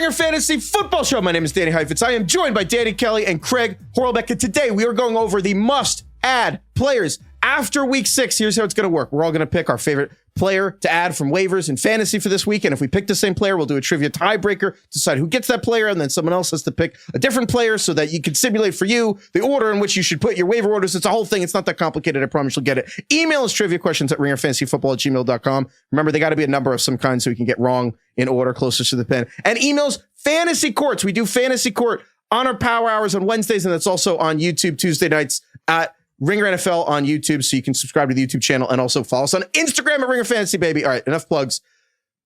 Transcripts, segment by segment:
Ringer Fantasy Football Show. My name is Danny Heifetz. I am joined by Danny Kelly and Craig Horlbeck. And today we are going over the must-add players after Week 6. Here's how it's going to work. We're all going to pick our favorite player to add from waivers and fantasy for this week. And if we pick the same player, we'll do a trivia tiebreaker, decide who gets that player, and then someone else has to pick a different player so that you can simulate for you the order in which you should put your waiver orders. It's a whole thing. It's not that complicated. I promise you'll get it. Email us trivia questions at ringerfantasyfootball@gmail.com. Remember, they got to be a number of some kind so we can get wrong in order closest to the pen. And emails fantasy courts. We do fantasy court on our power hours on Wednesdays, and that's also on YouTube Tuesday nights at Ringer NFL on YouTube, so you can subscribe to the YouTube channel and also follow us on Instagram at Ringer Fantasy, baby. All right, enough plugs.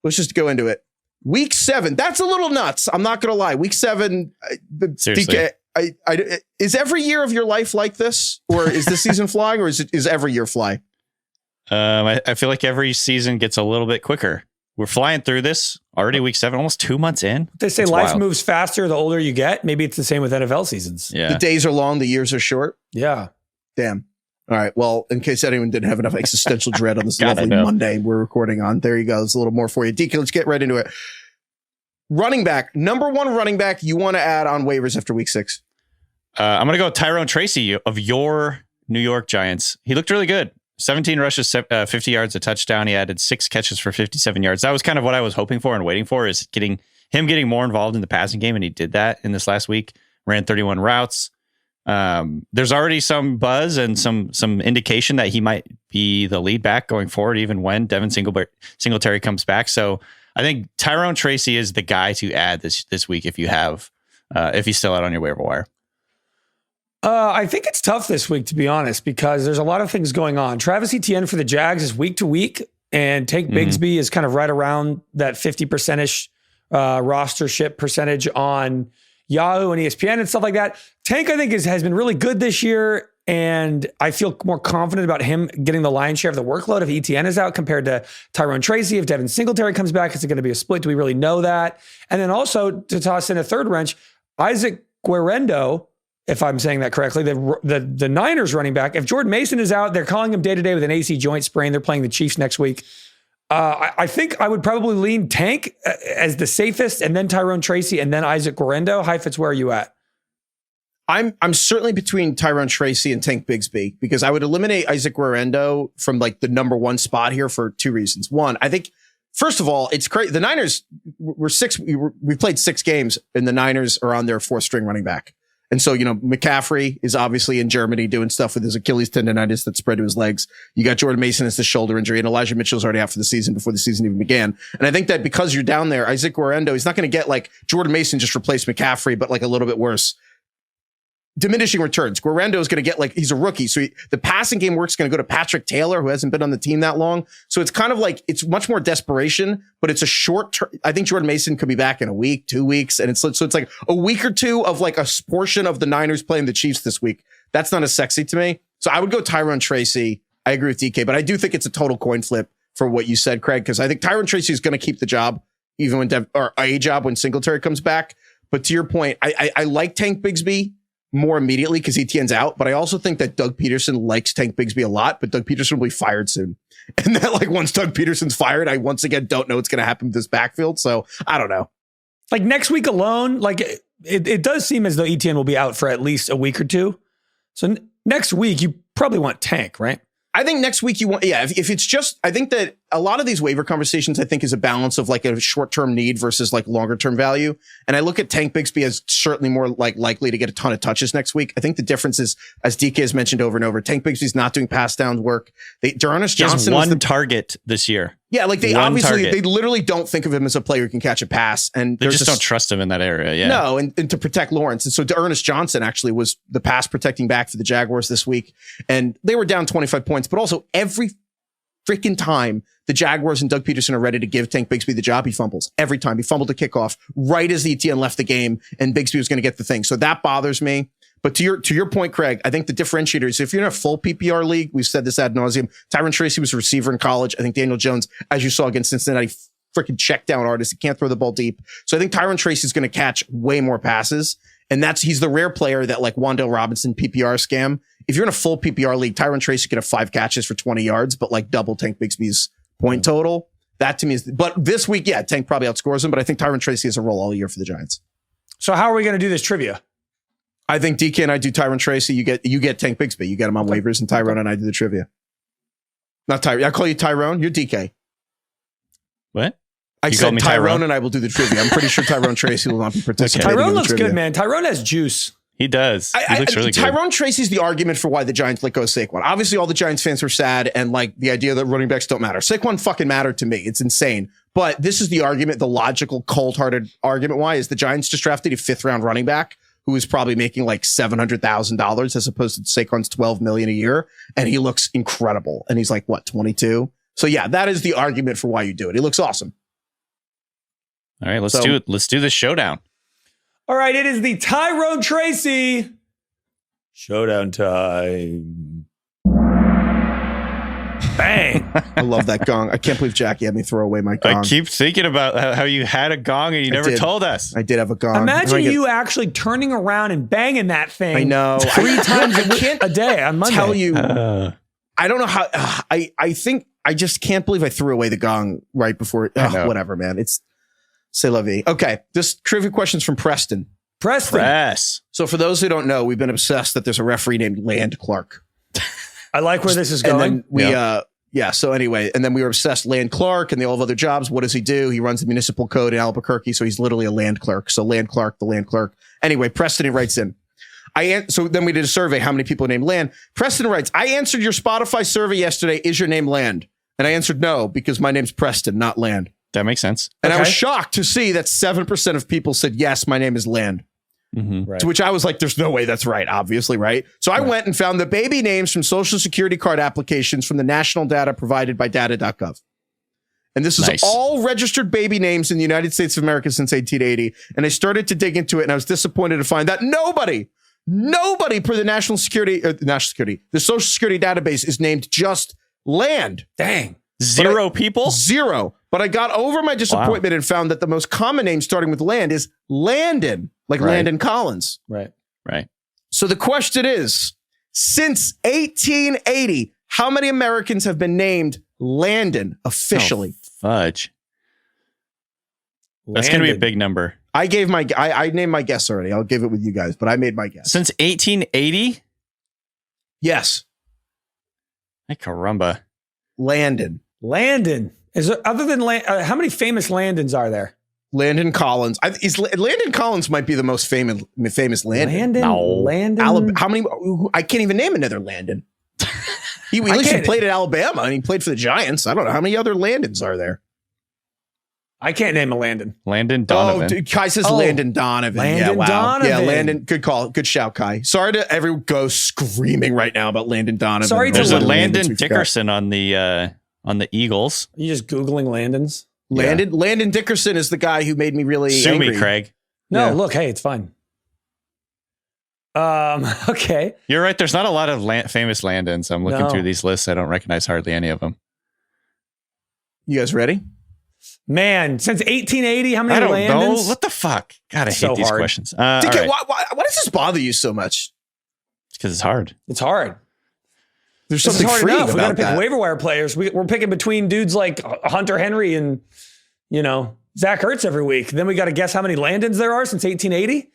Let's just go into it. Week 7, that's a little nuts. I'm not going to lie. Week 7, Seriously. DK, is every year of your life like this? Or is this season flying, or is every year fly? I feel like every season gets a little bit quicker. We're flying through this already. Week 7, almost 2 months in. They say It's life wild. moves faster the older you get. Maybe it's the same with NFL seasons. Yeah. The days are long, the years are short. Yeah. Damn. All right. Well, in case anyone didn't have enough existential dread on this God, I lovely know. Monday we're recording on, there you go. There's a little more for you. DK, let's get right into it. Running back, number one running back you want to add on waivers after Week 6. I'm going to go with Tyrone Tracy of your New York Giants. He looked really good. 17 rushes, 50 yards, a touchdown. He added 6 catches for 57 yards. That was kind of what I was hoping for and waiting for, is getting more involved in the passing game. And he did that in this last week. Ran 31 routes. There's already some buzz and some indication that he might be the lead back going forward, even when Devin Singletary comes back. So I think Tyrone Tracy is the guy to add this week if he's still out on your waiver wire. I think it's tough this week, to be honest, because there's a lot of things going on. Travis Etienne for the Jags is week to week, and Tank Bigsby is kind of right around that 50%-ish rostership percentage on Yahoo and ESPN and stuff like that. Tank, I think, has been really good this year, and I feel more confident about him getting the lion's share of the workload if Etienne is out compared to Tyrone Tracy. If Devin Singletary comes back, is it going to be a split? Do we really know that? And then also, to toss in a third wrench, Isaac Guerrero, if I'm saying that correctly, the Niners running back. If Jordan Mason is out, they're calling him day-to-day with an AC joint sprain. They're playing the Chiefs next week. I think I would probably lean Tank as the safest, and then Tyrone Tracy, and then Isaac Guerrero. Heifetz, where are you at? I'm certainly between Tyrone Tracy and Tank Bigsby, because I would eliminate Isaac Guerrero from like the number one spot here for 2 reasons. One, I think, first of all, it's crazy. The Niners we played 6 games, and the Niners are on their 4th string running back. And so, McCaffrey is obviously in Germany doing stuff with his Achilles tendonitis that spread to his legs. You got Jordan Mason as the shoulder injury, and Elijah Mitchell's already out for the season before the season even began. And I think that because you're down there, Isaac Guerrero, he's not going to get like Jordan Mason just replaced McCaffrey, but like a little bit worse. Diminishing returns. Guerrero is going to get he's a rookie. So the passing game work's going to go to Patrick Taylor, who hasn't been on the team that long. So it's kind of like, it's much more desperation, but it's a short term. I think Jordan Mason could be back in a week, 2 weeks. And so it's like a week or 2 of like a portion of the Niners playing the Chiefs this week. That's not as sexy to me. So I would go Tyrone Tracy. I agree with DK, but I do think it's a total coin flip for what you said, Craig, because I think Tyrone Tracy is going to keep the job, even when Singletary comes back. But to your point, I like Tank Bigsby more immediately because Etienne's out, but I also think that Doug Peterson likes Tank Bigsby a lot, but Doug Peterson will be fired soon. And that like once Doug Peterson's fired, I once again don't know what's going to happen with this backfield. So I don't know. Like next week alone, like it does seem as though Etienne will be out for at least a week or 2. So next week, you probably want Tank, right? I think next week you want, if it's just, I think that a lot of these waiver conversations, I think is a balance of like a short-term need versus like longer-term value. And I look at Tank Bigsby as certainly more like likely to get a ton of touches next week. I think the difference is, as DK has mentioned over and over, Tank Bigsby's not doing pass down work. D'Ernest Johnson has one target this year. Yeah, like they literally don't think of him as a player who can catch a pass. And they just don't trust him in that area. Yeah. No, and to protect Lawrence. And so D'Ernest Johnson actually was the pass protecting back for the Jaguars this week. And they were down 25 points, but also every freaking time the Jaguars and Doug Peterson are ready to give Tank Bigsby the job, he fumbles. Every time. He fumbled the kickoff right as the Etienne left the game, and Bigsby was going to get the thing. So that bothers me. But to your point, Craig, I think the differentiator is if you're in a full PPR league, we've said this ad nauseum. Tyrone Tracy was a receiver in college. I think Daniel Jones, as you saw against Cincinnati, freaking check down artist. He can't throw the ball deep. So I think Tyrone Tracy is going to catch way more passes. And he's the rare player that like Wan'Dale Robinson PPR scam. If you're in a full PPR league, Tyrone Tracy could have 5 catches for 20 yards, but like double Tank Bigsby's point total. That to me is, but this week, yeah, Tank probably outscores him, but I think Tyrone Tracy has a role all year for the Giants. So how are we going to do this trivia? I think DK and I do Tyrone Tracy. You get Tank Bigsby. You get him on waivers, and Tyrone and I do the trivia. Not Tyrone. I call you Tyrone. You're DK. What? I said Tyrone and I will do the trivia. I'm pretty sure Tyrone Tracy will not be participating. Tyrone in the looks trivia. good, man. Tyrone has juice. He does. He looks really good. Tyrone Tracy's the argument for why the Giants let go of Saquon. Obviously, all the Giants fans were sad, and like the idea that running backs don't matter. Saquon fucking mattered to me. It's insane. But this is the argument, the logical, cold-hearted argument. Why is the Giants just drafted a 5th-round running back who is probably making like $700,000 as opposed to Saquon's $12 million a year, and he looks incredible. And he's like what, 22? So yeah, that is the argument for why you do it. He looks awesome. All right, let's do it. Let's do the showdown. All right, it is the Tyrone Tracy showdown time. Bang. I love that gong. I can't believe Jackie had me throw away my gong. I keep thinking about how you had a gong and you never told us. I did have a gong. Imagine you actually turning around and banging that thing. I know. 3 times a day on Monday. Tell you. I don't know how. I think I just can't believe I threw away the gong right before. Whatever, man. It's c'est la vie. Okay, this trivia questions from Preston. Press. So for those who don't know, we've been obsessed that there's a referee named Land Clark. I like where this is going. And then so anyway, and then we were obsessed Land Clark, and they all have other jobs. What does he do? He runs the municipal code in Albuquerque, so he's literally a land clerk. So Land Clark, the land clerk. Anyway, Preston writes in. So then we did a survey. How many people named Land? Preston writes, I answered your Spotify survey yesterday. Is your name Land? And I answered no, because my name's Preston, not Land. That makes sense. And I was shocked to see that 7% of people said, yes, my name is Land. Mm-hmm. Right. To which I was like, there's no way that's right, obviously, right? So I went and found the baby names from Social Security card applications from the national data provided by data.gov. And this is all registered baby names in the United States of America since 1880. And I started to dig into it, and I was disappointed to find that nobody per the the Social Security database is named just Land. Dang. Zero people? Zero. But I got over my disappointment and found that the most common name starting with Land is Landon, like Landon Collins. Right. So the question is, since 1880, how many Americans have been named Landon officially? Oh, fudge. That's going to be a big number. I named my guess already. I'll give it with you guys, but I made my guess. Since 1880? Yes. Hey, caramba. Landon. Is there, other than how many famous Landons are there? Landon Collins. Landon Collins might be the most famous Landon. Landon. How many? I can't even name another Landon. He played at Alabama and he played for the Giants. I don't know how many other Landons are there. I can't name a Landon. Landon Donovan. Oh, dude, Kai says Landon Donovan. Donovan. Yeah, Landon. Good call. Good shout, Kai. Sorry to everyone go screaming right now about Landon Donovan. Sorry to There's a Landon Dickerson on the Eagles. Are you just Googling Landons? Landon Dickerson is the guy who made me really Sue angry. me, Craig. No, look, hey, it's fine. Okay. You're right. There's not a lot of famous Landons. I'm looking through these lists. I don't recognize hardly any of them. You guys ready? Man, since 1880, how many Landons? I don't Landons? know. What the fuck? God, I hate these questions. DK, why does this bother you so much? It's because it's hard. It's hard. There's something freeing about that. We got to pick waiver wire players. We're picking between dudes like Hunter Henry and, Zach Ertz every week. Then we got to guess how many Landons there are since 1880.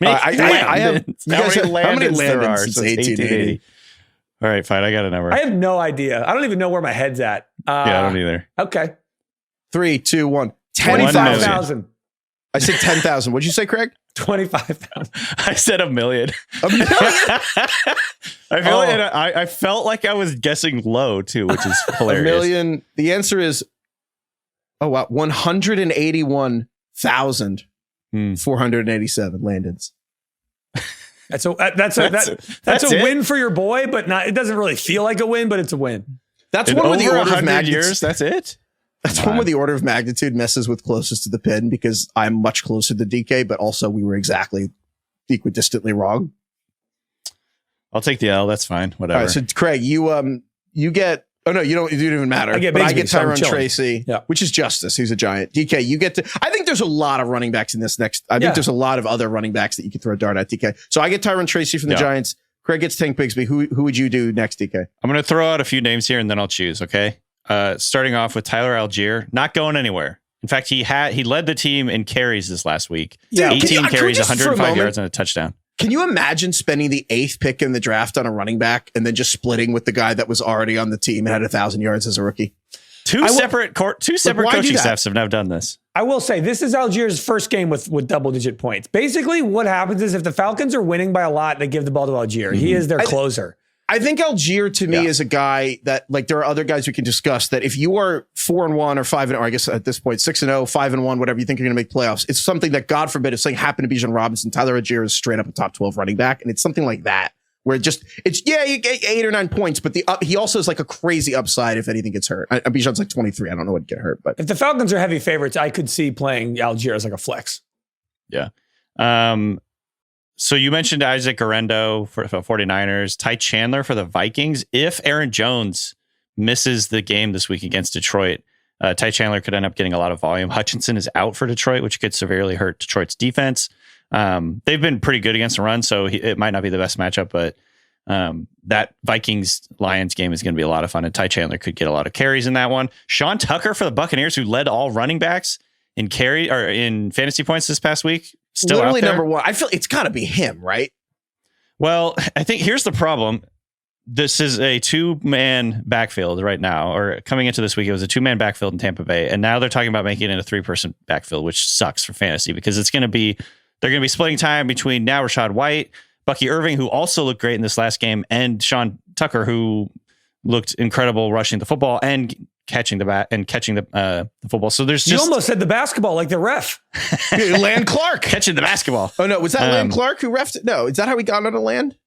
I have. How many Landons there are since 1880? All right, fine. I got a number. I have no idea. I don't even know where my head's at. I don't either. Okay. 3, 2, 1. 25,000. I said 10,000. What'd you say, Craig? 25,000. I said $1 million. $1 million? I felt like I was guessing low too, which is hilarious. $1 million. The answer is 181,487 Landons. That's a win for your boy, but it doesn't really feel like a win, but it's a win. That's one with the order of magnitude. Years, that's it. That's one where the order of magnitude messes with closest to the pin because I'm much closer to DK, but also we were exactly equidistantly wrong. I'll take the L. That's fine. Whatever. All right, so Craig, you get. Oh no, you don't. It didn't even matter. I get Tyrone Tracy, which is Justice, who's a giant. DK, you get to. I think there's a lot of running backs in this next. I think there's a lot of other running backs that you could throw a dart at. DK. So I get Tyrone Tracy from the Giants. Craig gets Tank Bigsby. Who would you do next, DK? I'm going to throw out a few names here and then I'll choose. Okay. starting off with Tyler Algier, not going anywhere. In fact, he led the team in carries this last week. Yeah, 18 carries, 105 yards, and a touchdown. Can you imagine spending the 8th pick in the draft on a running back and then just splitting with the guy that was already on the team and had 1,000 yards as a rookie? Two separate coaching staffs have now done this. I will say this is Algier's first game with double-digit points. Basically, what happens is if the Falcons are winning by a lot, they give the ball to Algier. He is their closer. I think Algier to me is a guy that, like, there are other guys we can discuss that if you are 4-1 or 5-0, or I guess at this point 6-0, 5-1, whatever you think you're going to make playoffs, it's something that, God forbid, if something happened to Bijan Robinson, Tyler Algier is straight up a top 12 running back, and it's something like that where you get 8 or 9 points, but he also is like a crazy upside if anything gets hurt. Bijan's like 23. I don't know what would get hurt, but if the Falcons are heavy favorites, I could see playing Algier as like a flex. Yeah. So you mentioned Isaac Guerrero for 49ers, Ty Chandler for the Vikings. If Aaron Jones misses the game this week against Detroit, Ty Chandler could end up getting a lot of volume. Hutchinson is out for Detroit, which could severely hurt Detroit's defense. They've been pretty good against the run, so it might not be the best matchup, but that Vikings-Lions game is going to be a lot of fun, and Ty Chandler could get a lot of carries in that one. Sean Tucker for the Buccaneers, who led all running backs in fantasy points this past week. Still literally out there. number one. I feel it's got to be him, right? Well, I think here's the problem. This is a 2-man backfield right now, or coming into this week, it was a 2-man backfield in Tampa Bay. And now they're talking about making it a 3-person backfield, which sucks for fantasy because they're going to be splitting time between now Rachaad White, Bucky Irving, who also looked great in this last game, and Sean Tucker, who looked incredible rushing the football and catching the football. So there's just... You almost said the basketball like the ref. Land Clark. Catching the basketball. Oh, no. Was that Land Clark who refed it? No. Is that how we got onto Land?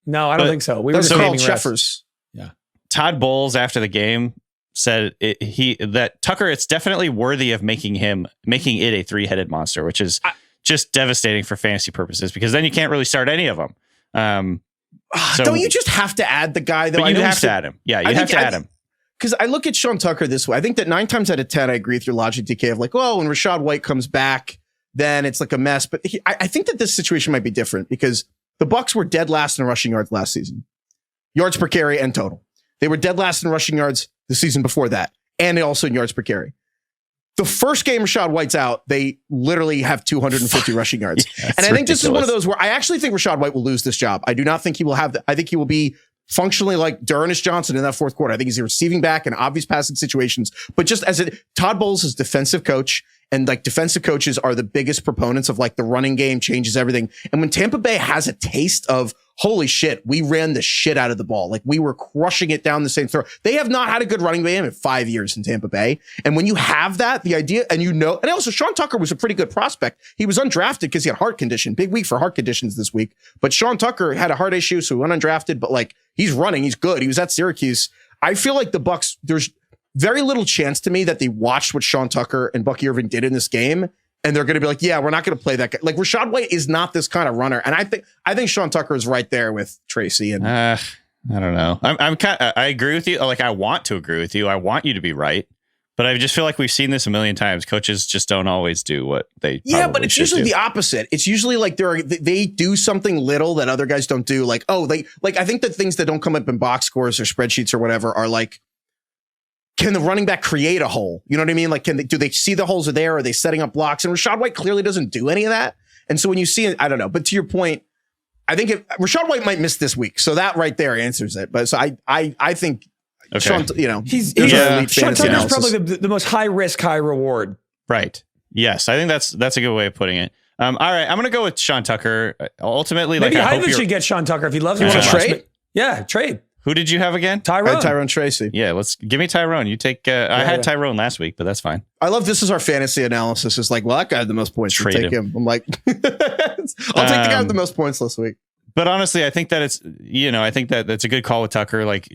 No, I don't think so. We were just called naming Sheffers. Yeah. Todd Bowles after the game said that Tucker, it's definitely worthy of making it a 3-headed monster, which is just devastating for fantasy purposes because then you can't really start any of them. So, don't you just have to add the guy though? But you have to add him. Yeah, you have to add him. Because I look at Sean Tucker this way. I think that 9 times out of 10, I agree with your logic, DK, of like, well, when Rachaad White comes back, then it's like a mess. But I think that this situation might be different because the Bucs were dead last in rushing yards last season. Yards per carry and total. They were dead last in rushing yards the season before that. And also in yards per carry. The first game Rachaad White's out, they literally have 250 rushing yards. And I think this is one of those where I actually think Rachaad White will lose this job. I do not think he will have I think he will be functionally like D'Ernest Johnson in that fourth quarter. I think he's a receiving back in obvious passing situations. But just Todd Bowles is defensive coach, and like defensive coaches are the biggest proponents of like the running game changes everything. And when Tampa Bay has a taste of, holy shit, we ran the shit out of the ball. Like we were crushing it down the same throw. They have not had a good running game in 5 years in Tampa Bay. And when you have that, the idea, and also Sean Tucker was a pretty good prospect. He was undrafted because he had heart condition. Big week for heart conditions this week. But Sean Tucker had a heart issue, so he went undrafted. But like he's running, he's good. He was at Syracuse. I feel like the Bucs, there's very little chance to me that they watched what Sean Tucker and Bucky Irving did in this game. And they're going to be like, yeah, we're not going to play that guy. Like Rachaad White is not this kind of runner. And I think Sean Tucker is right there with Tracy. And I don't know. I agree with you. Like, I want to agree with you. I want you to be right. But I just feel like we've seen this a million times. Coaches just don't always do what they but it's usually the opposite. It's usually like they do something little that other guys don't do. Like, I think the things that don't come up in box scores or spreadsheets or whatever are like, can the running back create a hole? You know what I mean? Like, do they see the holes are there? Are they setting up blocks? And Rachaad White clearly doesn't do any of that. And so when you see it, I don't know. But to your point, I think Rachaad White might miss this week. So that right there answers it. But so I think Sean, Sean Tucker's probably the most high risk, high reward. Right. Yes. I think that's a good way of putting it. All right. I'm going to go with Sean Tucker. Ultimately, maybe Heifetz should get Sean Tucker if he loves him. You want to trade? Yeah, trade. Who did you have again? Tyrone. Tyrone Tracy. Yeah, give me Tyrone. You take. I had Tyrone last week, but that's fine. I love this is our fantasy analysis. It's like, well, that guy had the most points. Trade him. I'm like, I'll take the guy with the most points this week. But honestly, I think that I think that that's a good call with Tucker. Like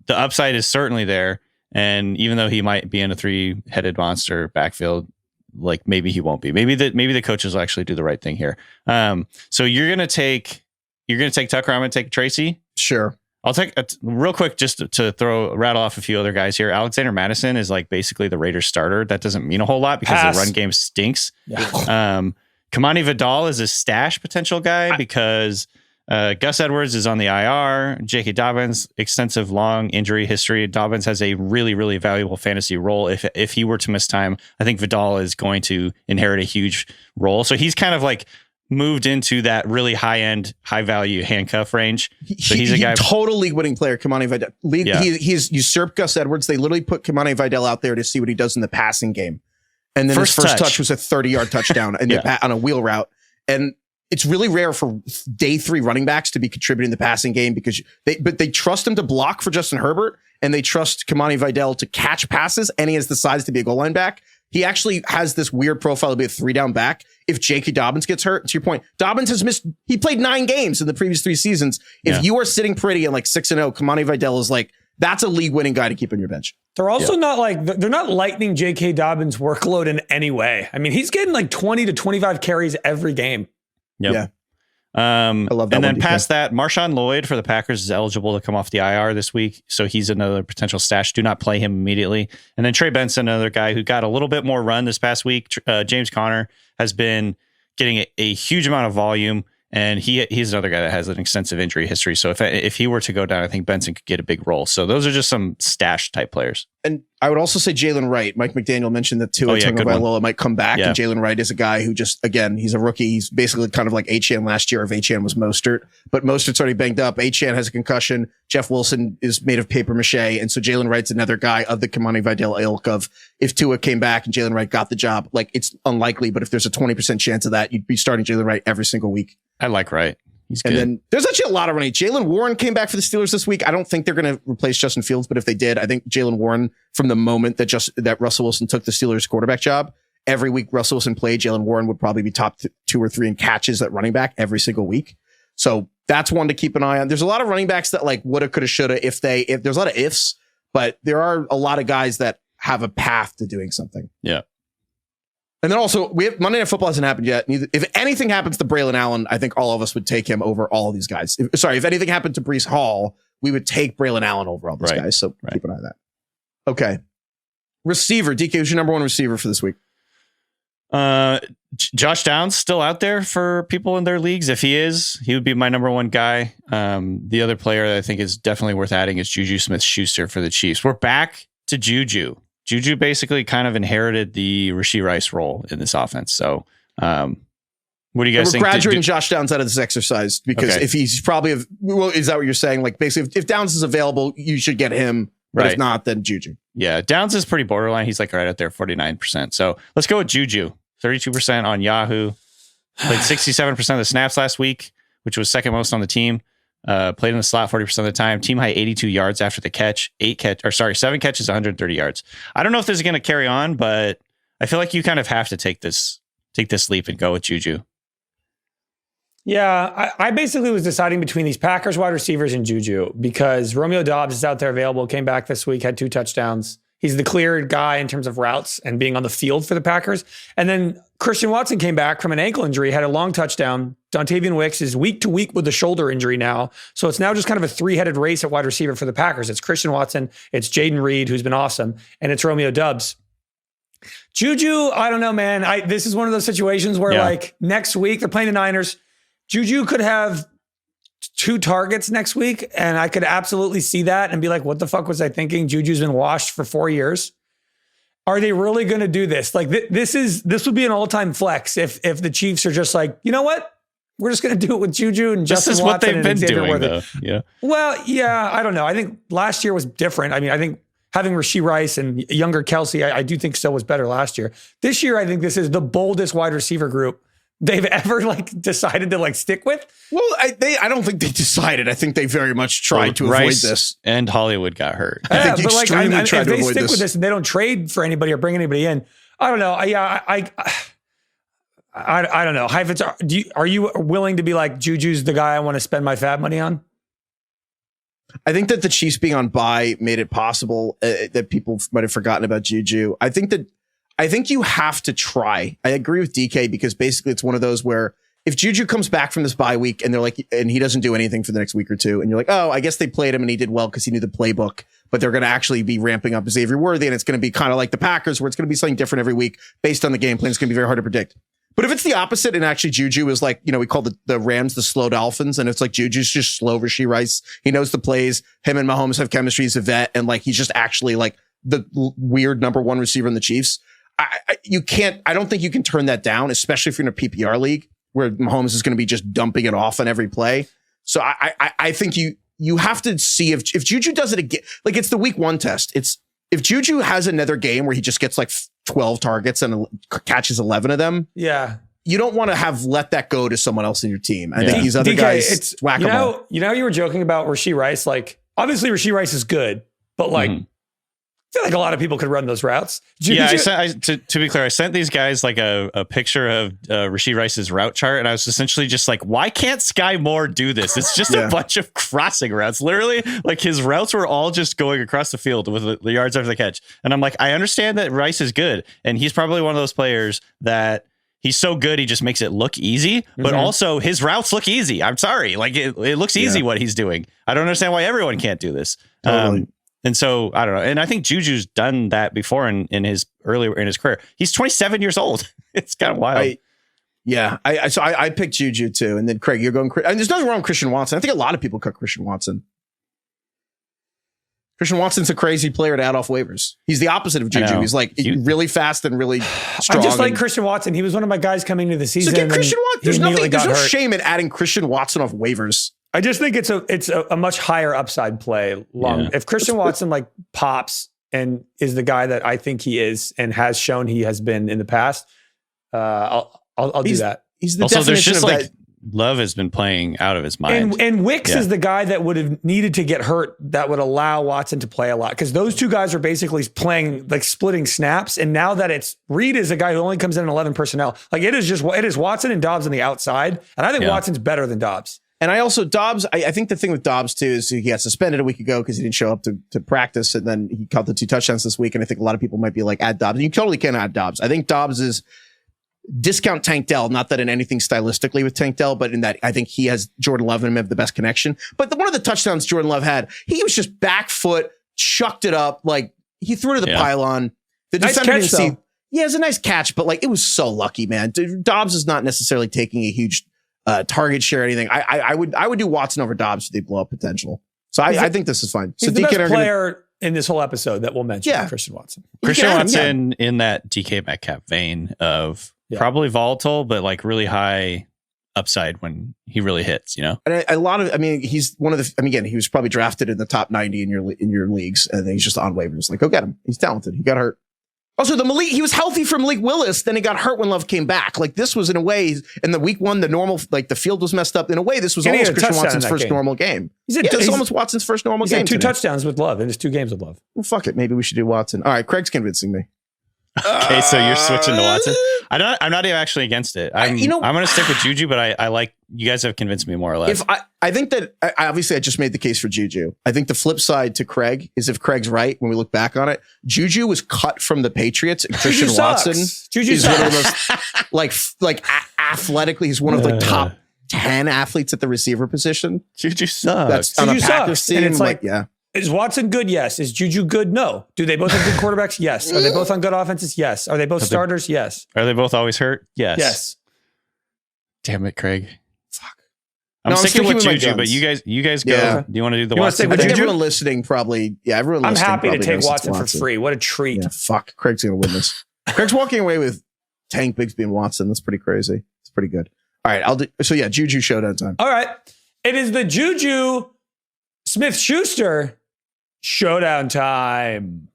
the upside is certainly there, and even though he might be in a 3-headed monster backfield, like maybe he won't be. Maybe the coaches will actually do the right thing here. So you're gonna take Tucker. I'm gonna take Tracy. Sure. I'll take real quick just to rattle off a few other guys here. Alexander Mattison is like basically the Raiders starter. That doesn't mean a whole lot because the run game stinks. Yeah. Kamani Vidal is a stash potential guy because Gus Edwards is on the IR. J.K. Dobbins, extensive long injury history. Dobbins has a really, really valuable fantasy role. If he were to miss time, I think Vidal is going to inherit a huge role. So he's kind of like moved into that really high-end, high-value handcuff range. So he's a guy. Total league-winning player, Kimani Vidal. He's usurped Gus Edwards. They literally put Kimani Vidal out there to see what he does in the passing game. And then his first touch was a 30-yard touchdown and on a wheel route. And it's really rare for day 3 running backs to be contributing in the passing game because they trust him to block for Justin Herbert and they trust Kimani Vidal to catch passes, and he has the size to be a goal line back. He actually has this weird profile to be a 3-down back. If J.K. Dobbins gets hurt, to your point, Dobbins has he played 9 games in the previous 3 seasons. If you are sitting pretty and like 6-0, Kimani Vidal is like, that's a league winning guy to keep on your bench. They're also they're not lightening J.K. Dobbins' workload in any way. I mean, he's getting like 20 to 25 carries every game. Yep. Yeah. I love that. And then past that, Marshawn Lloyd for the Packers is eligible to come off the IR this week. So he's another potential stash. Do not play him immediately. And then Trey Benson, another guy who got a little bit more run this past week. James Conner has been getting a huge amount of volume. And he's another guy that has an extensive injury history. So if he were to go down, I think Benson could get a big role. So those are just some stash type players. And I would also say Jalen Wright. Mike McDaniel mentioned that Tua Tagovailoa might come back. Yeah. And Jalen Wright is a guy who just, again, he's a rookie. He's basically kind of like Achane last year if Achane was Mostert. But Mostert's already banged up. Achane has a concussion. Jeff Wilson is made of paper mache. And so Jalen Wright's another guy of the Kimani Vidal ilk of if Tua came back and Jalen Wright got the job, like it's unlikely, but if there's a 20% chance of that, you'd be starting Jalen Wright every single week. I like Wright. He's good. And then there's actually a lot of running. Jalen Warren came back for the Steelers this week. I don't think they're going to replace Justin Fields, but if they did, I think Jalen Warren, from the moment that Russell Wilson took the Steelers quarterback job, every week Russell Wilson played, Jalen Warren would probably be top 2 or 3 in catches at running back every single week. So that's one to keep an eye on. There's a lot of running backs that like woulda, coulda, shoulda if there's a lot of ifs, but there are a lot of guys that have a path to doing something. Yeah. And then also, Monday Night Football hasn't happened yet. If anything happens to Braylon Allen, I think all of us would take him over all of these guys. If anything happened to Breece Hall, we would take Braylon Allen over all these guys. So keep an eye on that. Okay. Receiver. DK, who's your number 1 receiver for this week? Josh Downs still out there for people in their leagues. If he is, he would be my number 1 guy. The other player that I think is definitely worth adding is JuJu Smith-Schuster for the Chiefs. We're back to JuJu. JuJu basically kind of inhereded the Rashee Rice role in this offense. So, what do you guys think? We're graduating Josh Downs out of this exercise because if he's probably, is that what you're saying? Like basically, if Downs is available, you should get him. But if not, then JuJu. Yeah, Downs is pretty borderline. He's like right out there, 49%. So let's go with JuJu. 32% on Yahoo. Played 67% of the snaps last week, which was second most on the team. Played in the slot 40% of the time. Team high 82 yards after the catch. 7 catches, 130 yards. I don't know if this is going to carry on, but I feel like you kind of have to take this leap and go with JuJu. Yeah, I basically was deciding between these Packers wide receivers and JuJu because Romeo Doubs is out there available, came back this week, had 2 touchdowns. He's the clear guy in terms of routes and being on the field for the Packers. And then Christian Watson came back from an ankle injury, had a long touchdown. Dontavian Wicks is week to week with a shoulder injury now. So it's now just kind of a 3-headed race at wide receiver for the Packers. It's Christian Watson, it's Jaden Reed, who's been awesome, and it's Romeo Doubs. JuJu, I don't know, man. This is one of those situations where like next week they're playing the Niners. JuJu could have 2 targets next week, and I could absolutely see that and be like, what the fuck was I thinking? JuJu's been washed for 4 years. Are they really going to do this? Like this would be an all-time flex if the Chiefs are just like, you know what? We're just going to do it with JuJu and Justin Watson. This is what they've been doing, though. Yeah. Well, yeah, I don't know. I think last year was different. I mean, I think having Rashee Rice and younger Kelsey, I do think still was better last year. This year, I think this is the boldest wide receiver group they've ever decided to stick with. Well, I don't think they decided. I think they very much tried to avoid this. And Hollywood got hurt. I think extremely tried to avoid this. If they stick with this and they don't trade for anybody or bring anybody in, I don't know. I don't know. Heifetz, are you willing to be like, JuJu's the guy I want to spend my fab money on? I think that the Chiefs being on bye made it possible that people might have forgotten about JuJu. I think you have to try. I agree with DK because basically it's one of those where if JuJu comes back from this bye week and they're like, and he doesn't do anything for the next week or two, and you're like, oh, I guess they played him and he did well because he knew the playbook, but they're going to actually be ramping up Xavier Worthy, and it's going to be kind of like the Packers where it's going to be something different every week based on the game plan. It's going to be very hard to predict. But if it's the opposite, and actually JuJu is like, we call the Rams the slow Dolphins, and it's like JuJu's just slow Rashee Rice. He knows the plays. Him and Mahomes have chemistry. He's a vet, and like he's just actually like the weird number one receiver in the Chiefs. I don't think you can turn that down, especially if you're in a PPR league where Mahomes is going to be just dumping it off on every play. So I think you have to see if JuJu does it again. Like it's the week 1 test. It's if JuJu has another game where he just gets like 12 targets and catches 11 of them. Yeah. You don't want to have let that go to someone else in your team. I think these other guys whack them all. You were joking about Rashee Rice. Like obviously Rashee Rice is good, but like I feel like a lot of people could run those routes. To be clear, I sent these guys like a picture of Rashee Rice's route chart, and I was essentially just like, why can't Sky Moore do this? It's just a bunch of crossing routes. Literally, like his routes were all just going across the field with the yards after the catch. And I'm like, I understand that Rice is good, and he's probably one of those players that he's so good he just makes it look easy, but also his routes look easy. I'm sorry. Like it looks easy what he's doing. I don't understand why everyone can't do this. Totally. And so I don't know. And I think JuJu's done that before in his career. He's 27 years old. It's kind of wild. I picked JuJu too. And then Craig, you're going, and there's nothing wrong with Christian Watson. I think a lot of people cut Christian Watson. Christian Watson's a crazy player to add off waivers. He's the opposite of JuJu. He's like really fast and really strong. I just like Christian Watson. He was one of my guys coming into the season. So get Christian Watson. There's no shame in adding Christian Watson off waivers. I just think it's a much higher upside play. If Christian Watson like pops and is the guy that I think he is and has shown he has been in the past, I'll do that. He's the also, definition there's just of like that. Love has been playing out of his mind. And Wicks is the guy that would have needed to get hurt that would allow Watson to play a lot. Because those two guys are basically playing, like splitting snaps. And now that it's Reed is a guy who only comes in 11 personnel. Like it is Watson and Dobbs on the outside. And I think Watson's better than Dobbs. And I also, Dobbs, I think the thing with Dobbs too is he got suspended a week ago because he didn't show up to practice. And then he caught the 2 touchdowns this week. And I think a lot of people might be like, add Dobbs. And you totally can add Dobbs. I think Dobbs is discount Tank Dell, not that in anything stylistically with Tank Dell, but in that I think he has Jordan Love and him have the best connection. But one of the touchdowns Jordan Love had, he was just back foot, chucked it up. Like he threw to the pylon. The defender didn't see. Yeah, it was a nice catch, but like it was so lucky, man. Dobbs is not necessarily taking a huge target share or anything. I would do Watson over Dobbs for the blow up potential. So I think this is fine. He's the best player in this whole episode that we'll mention. Christian Watson. Christian Watson in that DK Metcalf vein of probably volatile, but like really high upside when he really hits, And he's one of the, again, he was probably drafted in the top 90 in your leagues, and then he's just on waivers. Like, go get him. He's talented. He got hurt. Also, he was healthy from Malik Willis, then he got hurt when Love came back. Like this was in a way, in the week 1, the normal, like the field was messed up. In a way, this was almost Christian Watson's first normal game. It's almost Watson's first normal game. He's had 2 touchdowns with Love in his 2 games with Love. Well, fuck it. Maybe we should do Watson. All right, Craig's convincing me. Okay, so you're switching to Watson. I'm not even actually against it. I'm going to stick with JuJu, but I like, you guys have convinced me more or less. I think that obviously I just made the case for JuJu. I think the flip side to Craig is if Craig's right when we look back on it, JuJu was cut from the Patriots. And Christian Watson is one of the most like athletically, he's one of the top 10 athletes at the receiver position. JuJu sucks. That's on a Packers team. And it's is Watson good? Yes. Is JuJu good? No. Do they both have good quarterbacks? Yes. Are they both on good offenses? Yes. Are they both starters? Yes. Are they both always hurt? Yes. Yes. Damn it, Craig. Fuck. I'm sticking with JuJu, but you guys go. Yeah. Do you want to do the Watson? I think everyone listening probably, everyone listening. I'm happy to take Watson for free. What a treat. Yeah, fuck. Craig's going to win this. Craig's walking away with Tank, Bigsby, and Watson. That's pretty crazy. It's pretty good. All right. JuJu showdown time. All right. It is the JuJu Smith-Schuster showdown time.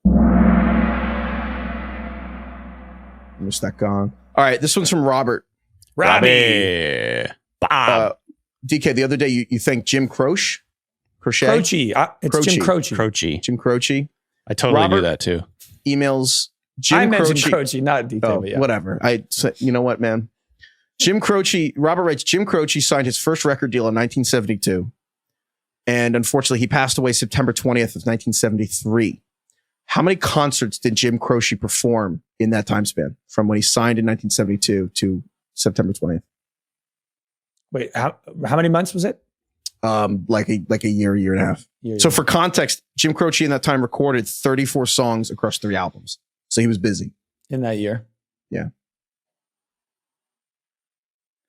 Missed that gong. All right. This one's from Robert. Robbie. Bob. DK, the other day you thanked Jim Croce. Croce. It's Jim Croce. Jim Croce. I totally knew that too. Emails Jim I mentioned Croce, not DK. Oh, but whatever. You know what, man? Jim Croce, Robert writes, Jim Croce signed his first record deal in 1972. And unfortunately, he passed away September 20th of 1973. How many concerts did Jim Croce perform in that time span from when he signed in 1972 to September 20th? Wait, how many months was it? Like a year and a half. So for context, Jim Croce in that time recorded 34 songs across 3 albums. So he was busy in that year. Yeah.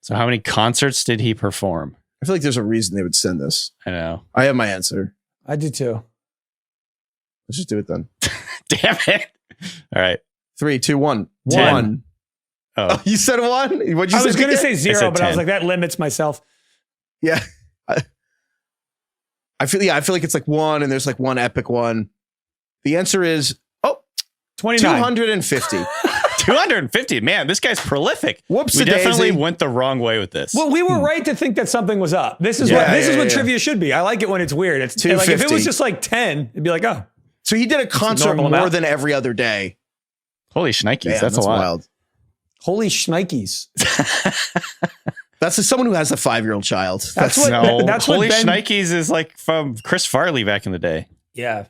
So how many concerts did he perform? I feel like there's a reason they would send this. I know. I have my answer. I do too. Let's just do it then. Damn it. All right. 3, 2, 1. 10. 1. Oh, You said 1? What'd you I say? was going to say I 0, said but I was 10. like, that limits myself. Yeah. I feel like it's like 1 and there's like one epic one. The answer is 29. 250. 250. Man, this guy's prolific. Whoops, We definitely daisy. went the wrong way with this. Well, we were right to think that something was up. This is Yeah, what yeah. trivia should be. I like it when it's weird. It's like if it 250. was just like 10, it'd be like, oh, So he did a concert normal more amount. than every other day. Holy shnikes. Man, that's a lot. wild. holy shnikes. That's as someone who has a 5-year-old child. That's what- No, that's what Holy Ben- Shnikes is like from Chris Farley back in the day. Yeah.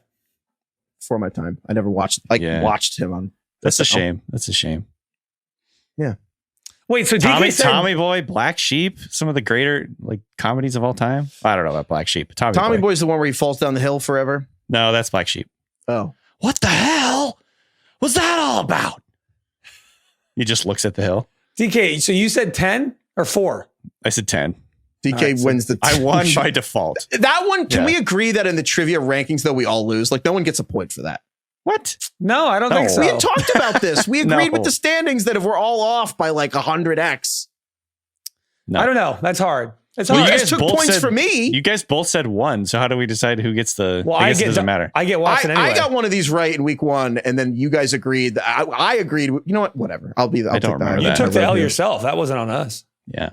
before my time. I never watched him on. That's a shame. That's a shame. Yeah. Wait, so DK said, Tommy Boy, Black Sheep, some of the greater like comedies of all time. I don't know about Black Sheep. Tommy Boy's the one where he falls down the hill forever. No, that's Black Sheep. Oh. What the hell was that all about? He just looks at the hill. DK, so you said 10 or 4? I said 10. DK wins the. I won by default. That one. Can Yeah. we agree that in the trivia rankings, though, we all lose? Like, no one gets a point for that. What? No, I don't think No. so. We had talked about this. We agreed No. with the standings that if we're all off by like 100x, No. I don't know. That's hard. It's well, hard. you you guys guys took both points said- from me. You guys both said 1, so how do we decide who gets the? Well, I guess it doesn't matter. I get Watson anyway. I got one of these right in week 1, and then you guys agreed. That I agreed. You know what? Whatever. I'll be. I'll I don't take that. remember You that. took the I L read it. yourself. That wasn't on us. Yeah.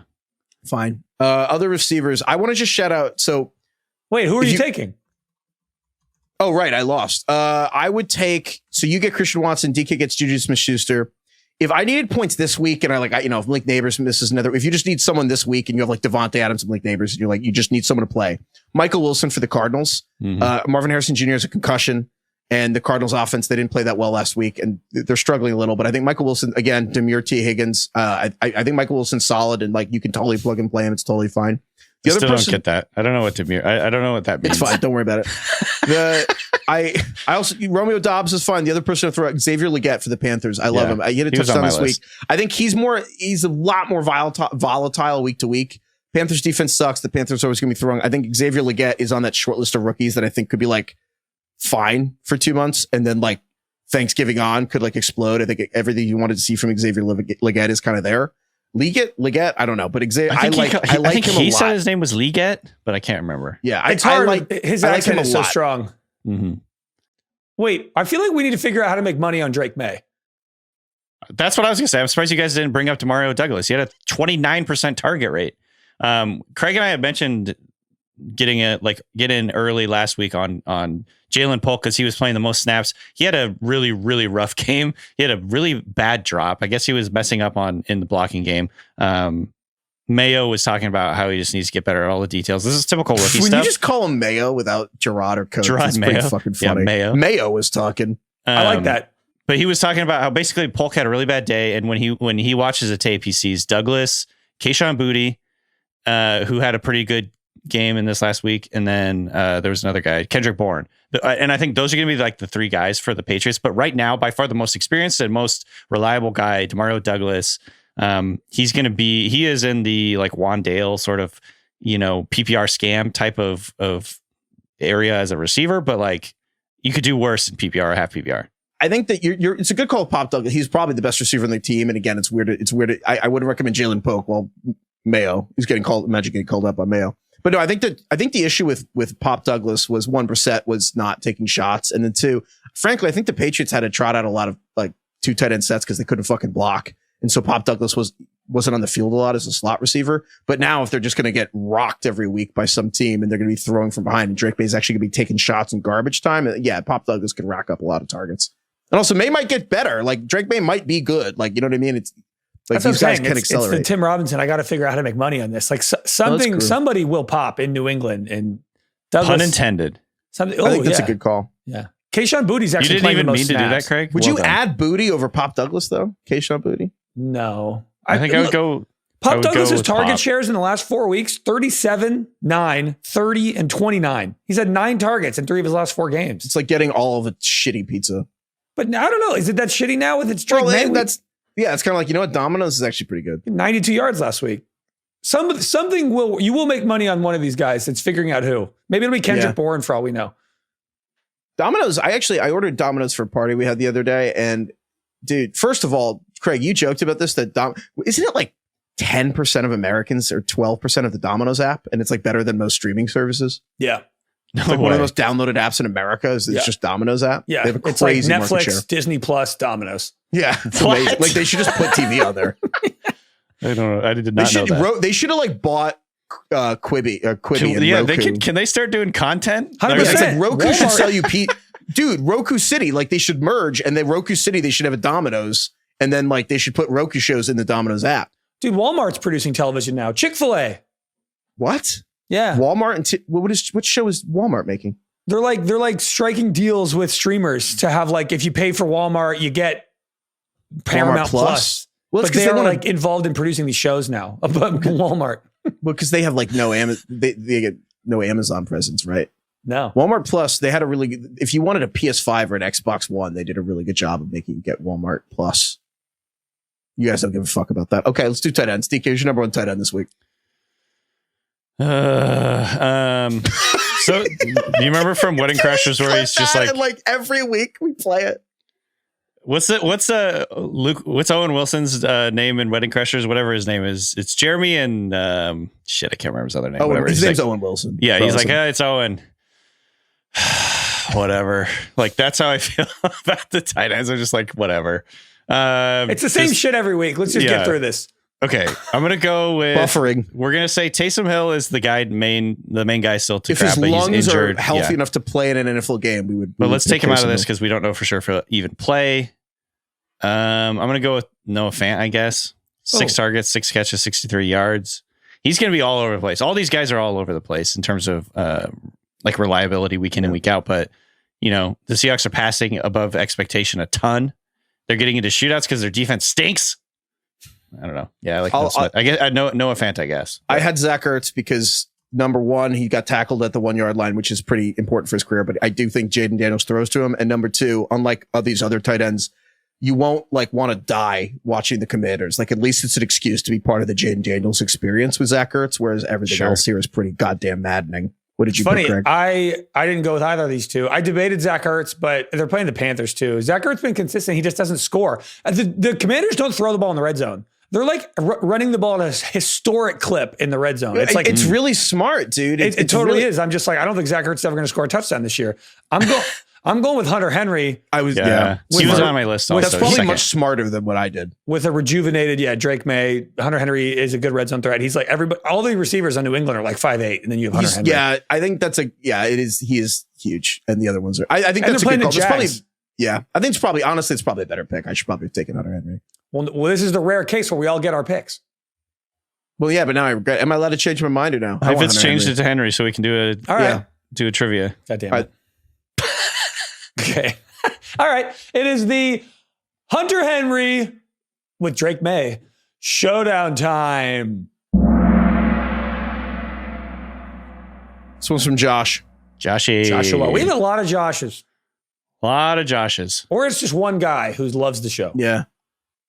Fine. Other receivers. I want to just shout out. So, Wait, who are If you you- taking? oh right, I lost. I would take. So you get Christian Watson. DK gets JuJu Smith-Schuster. If I needed points this week, and if Malik Neighbors misses another, if you just need someone this week, and you have like Devontae Adams and Malik Neighbors, and you're like, you just need someone to play. Michael Wilson for the Cardinals. Mhm. Marvin Harrison Jr. has a concussion, and the Cardinals offense, they didn't play that well last week, and they're struggling a little. But I think Michael Wilson, again, Demir T. Higgins. I think Michael Wilson's solid, and like you can totally plug and play him. It's totally fine. I still don't get that. I don't know what Demir. I don't know what that means. It's fine. Don't worry about it. I also Romeo Dobbs is fine. The other person to throw out, Xavier Legette for the Panthers. I love Yeah. him. He hit a He was on touchdown my this list. week. I think he's a lot more volatile week to week. Panthers defense sucks. The Panthers are always going to be throwing. I think Xavier Legette is on that short list of rookies that I think could be like fine for 2 months, and then like Thanksgiving on could like explode. I think everything you wanted to see from Xavier Legette is kind of there. Legette, I don't know, but Xavier, I like think him he a said lot. his name was Legette, but I can't remember. Yeah, It's hard. I like His I like accent him a is so lot. strong. Mm-hmm. Wait, I feel like we need to figure out how to make money on Drake Maye. That's what I was going to say. I'm surprised you guys didn't bring up Demario Douglas. He had a 29% target rate. Craig and I had mentioned get in early last week on Jalen Polk because he was playing the most snaps. He had a really, really rough game. He had a really bad drop. I guess he was messing up in the blocking game. Mayo was talking about how he just needs to get better at all the details. This is typical rookie When stuff. you just call him Mayo without Gerard or Coach, Gerard it's pretty Mayo. fucking Yeah, funny. Mayo. Mayo was talking. I like that. But he was talking about how basically Polk had a really bad day, and when he watches the tape, he sees Douglas, Kayshon Boutte, who had a pretty good game in this last week, and then there was another guy, Kendrick Bourne. And I think those are going to be like the 3 guys for the Patriots. But right now, by far the most experienced and most reliable guy, Demario Douglas. He is in the like Wandale sort of, PPR scam type of area as a receiver, but like you could do worse in PPR or half PPR. I think that it's a good call, Pop Douglas. He's probably the best receiver on the team. And again, it's weird. I wouldn't recommend Jalen Polk. Well, Mayo, he's getting called up on Mayo. But no, I think the issue with Pop Douglas was 1 Brissett was not taking shots. And then 2, frankly, I think the Patriots had to trot out a lot of like 2 tight end sets because they couldn't fucking block. And so Pop Douglas wasn't on the field a lot as a slot receiver. But now if they're just going to get rocked every week by some team and they're going to be throwing from behind and Drake Maye is actually going to be taking shots in garbage time, yeah, Pop Douglas can rack up a lot of targets. And also Maye might get better. Like Drake Maye might be good. Like, you know what I mean? It's like That's what these I'm guys saying. can It's accelerate. the Tim Robinson. I got to figure out how to make money on this. Like true. somebody will pop in New England and Douglas. Pun intended. Something. I think that's yeah. a good call. Yeah. Kayshon Boutte's You actually didn't playing even the most mean to do snaps. that, Craig. Would Well you done. add Booty over Pop Douglas though? Kayshon Boutte? No. I think I would go. I Pop would go Douglas's with target Pop. shares in the last 4 weeks, 37, 9, 30, and 29. He's had 9 targets in 3 of his last 4 games. It's like getting all of a shitty pizza. But I don't know. Is it that shitty now with its Drake Maye? It's kind of like, you know what? Domino's is actually pretty good. 92 yards last week. something you will make money on one of these guys. It's figuring out who. Maybe it'll be Kendrick Bourne for all we know. Domino's. I ordered Domino's for a party we had the other day, and dude, first of all, Craig, you joked about this. Isn't it like 10% of Americans or 12% of the Domino's app, and it's like better than most streaming services? Yeah, it's like one of the most downloaded apps in America. Is it's just Domino's app? Yeah, they have a it's like crazy market share. Netflix, Disney Plus, Domino's. Yeah, it's amazing. Like they should just put TV on there. I don't know. I did not know that. They should have like bought Quibi and Roku. Can they start doing content? 100%. It's like Roku should sell you dude, Roku City, like they should merge, and then Roku City, they should have a Domino's, and then like they should put Roku shows in the Domino's app. Dude, Walmart's producing television now. Chick-fil-A. What? Yeah. Walmart and what show is Walmart making? They're like striking deals with streamers to have like, if you pay for Walmart, you get Paramount Plus. Well, but they're like involved in producing these shows now about Walmart. Well, because they have like no they get no Amazon presence, right? No. Walmart Plus, they had a really good, if you wanted a PS5 or an Xbox One, they did a really good job of making you get Walmart Plus. You guys don't give a fuck about that. Okay, let's do tight ends. DK, who's your number one tight end this week? So do you remember from Wedding Crashers where he's just like every week we play it. What's Owen Wilson's name in Wedding Crashers? Whatever his name is, it's Jeremy and I can't remember his other name. Oh, his name's Owen Wilson. Yeah, he's like, it's Owen. Whatever. Like that's how I feel about the tight ends. I'm just like, whatever. It's the same shit every week. Let's just get through this. Okay, I'm gonna go with buffering. We're gonna say Taysom Hill is the main guy still to if grab, his but lungs he's injured. are healthy enough to play in an NFL game, we would. But let's take him out of this because we don't know for sure if he'll even play. I'm gonna go with Noah Fant, I guess. 6 targets, 6 catches, 63 yards. He's gonna be all over the place. All these guys are all over the place in terms of like reliability week in and week out. But you know the Seahawks are passing above expectation a ton. They're getting into shootouts because their defense stinks. I don't know. Yeah, I like I guess I know Noah Fant, I guess. I had Zach Ertz because number one, he got tackled at the 1 yard line, which is pretty important for his career. But I do think Jaden Daniels throws to him. And number two, unlike these other tight ends, you won't like want to die watching the Commanders. Like at least it's an excuse to be part of the Jaden Daniels experience with Zach Ertz, whereas everything else here is pretty goddamn maddening. What did you pick, Greg? I didn't go with either of these two. I debated Zach Ertz, but they're playing the Panthers too. Zach Ertz been consistent. He just doesn't score. The Commanders don't throw the ball in the red zone. They're like running the ball at a historic clip in the red zone. It's like it's really smart, dude. It totally is. I'm just like, I don't think Zach Ertz is ever going to score a touchdown this year. I'm going with Hunter Henry. He was on my list. Also. That's probably much smarter than what I did. With a rejuvenated, Drake Maye. Hunter Henry is a good red zone threat. He's like all the receivers on New England are like 5'8", and then you have Hunter Henry. Yeah, I think it is. He is huge, and the other ones are. I think that's a good call. I think it's probably a better pick. I should probably have taken Hunter Henry. Well, this is the rare case where we all get our picks. Well, yeah, but now I regret. Am I allowed to change my mind or no? Heifetz changed it to Henry, so we can do a trivia. God damn it. Okay. All right. It is the Hunter Henry with Drake Maye showdown time. This one's from Joshua. We have a lot of Joshes. Or it's just one guy who loves the show. Yeah.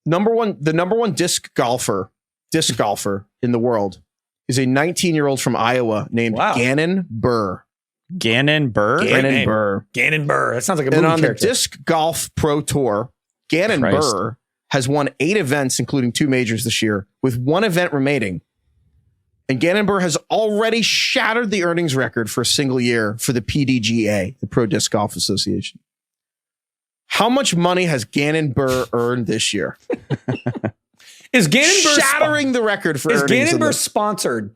The number one disc golfer in the world is a 19-year-old from Iowa named Gannon Burr. Gannon Burr? Gannon Burr. That sounds like a movie character. And on the Disc Golf Pro Tour, Gannon Burr has won 8 events, including 2 majors this year, with 1 event remaining. And Gannon Burr has already shattered the earnings record for a single year for the PDGA, the Pro Disc Golf Association. How much money has Gannon Burr earned this year? Is Gannon Burr shattering the record for earnings? Is Gannon Burr sponsored?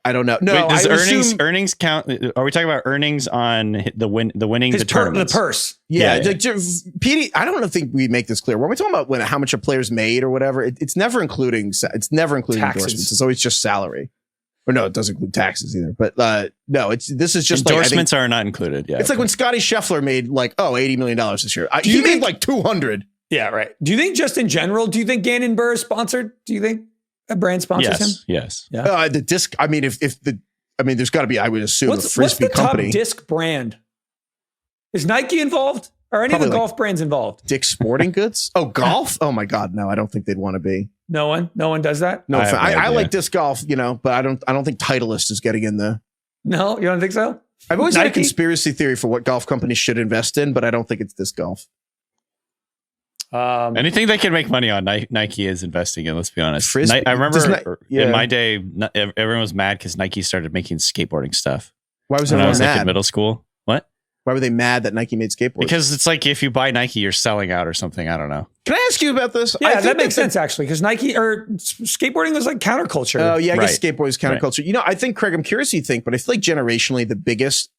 I don't know. No, wait, does earnings count? Are we talking about earnings on the winning the tournament? The purse. Yeah. PD, I don't think we make this clear. When we talking about how much a player's made or whatever, it's never including endorsements. It's always just salary. Or no, it doesn't include taxes either. But no, this is just endorsements are not included. Yeah, it's like when Scotty Scheffler made $80 million this year. He made like 200. Yeah, right. Do you think just in general? Do you think Gannon Burr is sponsored? Do you think a brand sponsors him? Yes. Yeah. The disc. I mean, there's got to be. I would assume a frisbee what's the company. Top disc brand? Is Nike involved? Or any of the golf brands involved? Dick's Sporting Goods? Oh, golf? Oh my God, no! I don't think they'd want to be. No one does that. No, I have no I idea. like disc golf, but I don't think Titleist is getting in the. No, you don't think so? I've always had a Nike? conspiracy theory for what golf companies should invest in, but I don't think it's disc golf. Anything they can make money on, Nike is investing in. Let's be honest. Frisbee. I remember Yeah. in my day, everyone was mad because Nike started making skateboarding stuff. Why was When I everyone was like in mad? middle school. What? Why were they mad that Nike made skateboards? Because it's like if you buy Nike, you're selling out or something. I don't know. Can I ask you about this? Yeah, I think that makes sense actually, because Nike or skateboarding was like counterculture. Oh yeah, I guess Right. skateboard is counterculture. I think, Craig, I'm curious what you think, but I feel like generationally the biggest,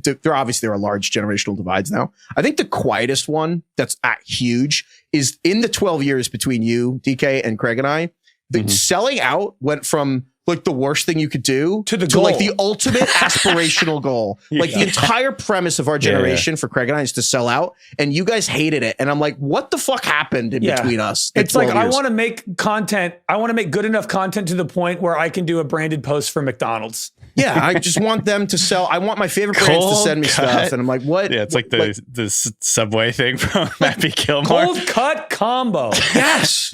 there are large generational divides now. I think the quietest one that's huge is in the 12 years between you, DK, and Craig and I, the selling out went from like the worst thing you could do To the like goal. the ultimate aspirational goal. Like the entire premise of our generation for Craig and I is to sell out, and you guys hated it. And I'm like, what the fuck happened in between us? in It's like 12 I years? want to make content. I want to make good enough content to the point where I can do a branded post for McDonald's. Yeah, I just want them to sell. I want my favorite brands to Cold send me cut. stuff. And I'm like, what? Yeah, it's like the Subway thing from Happy Gilmore. Cold cut combo. Yes.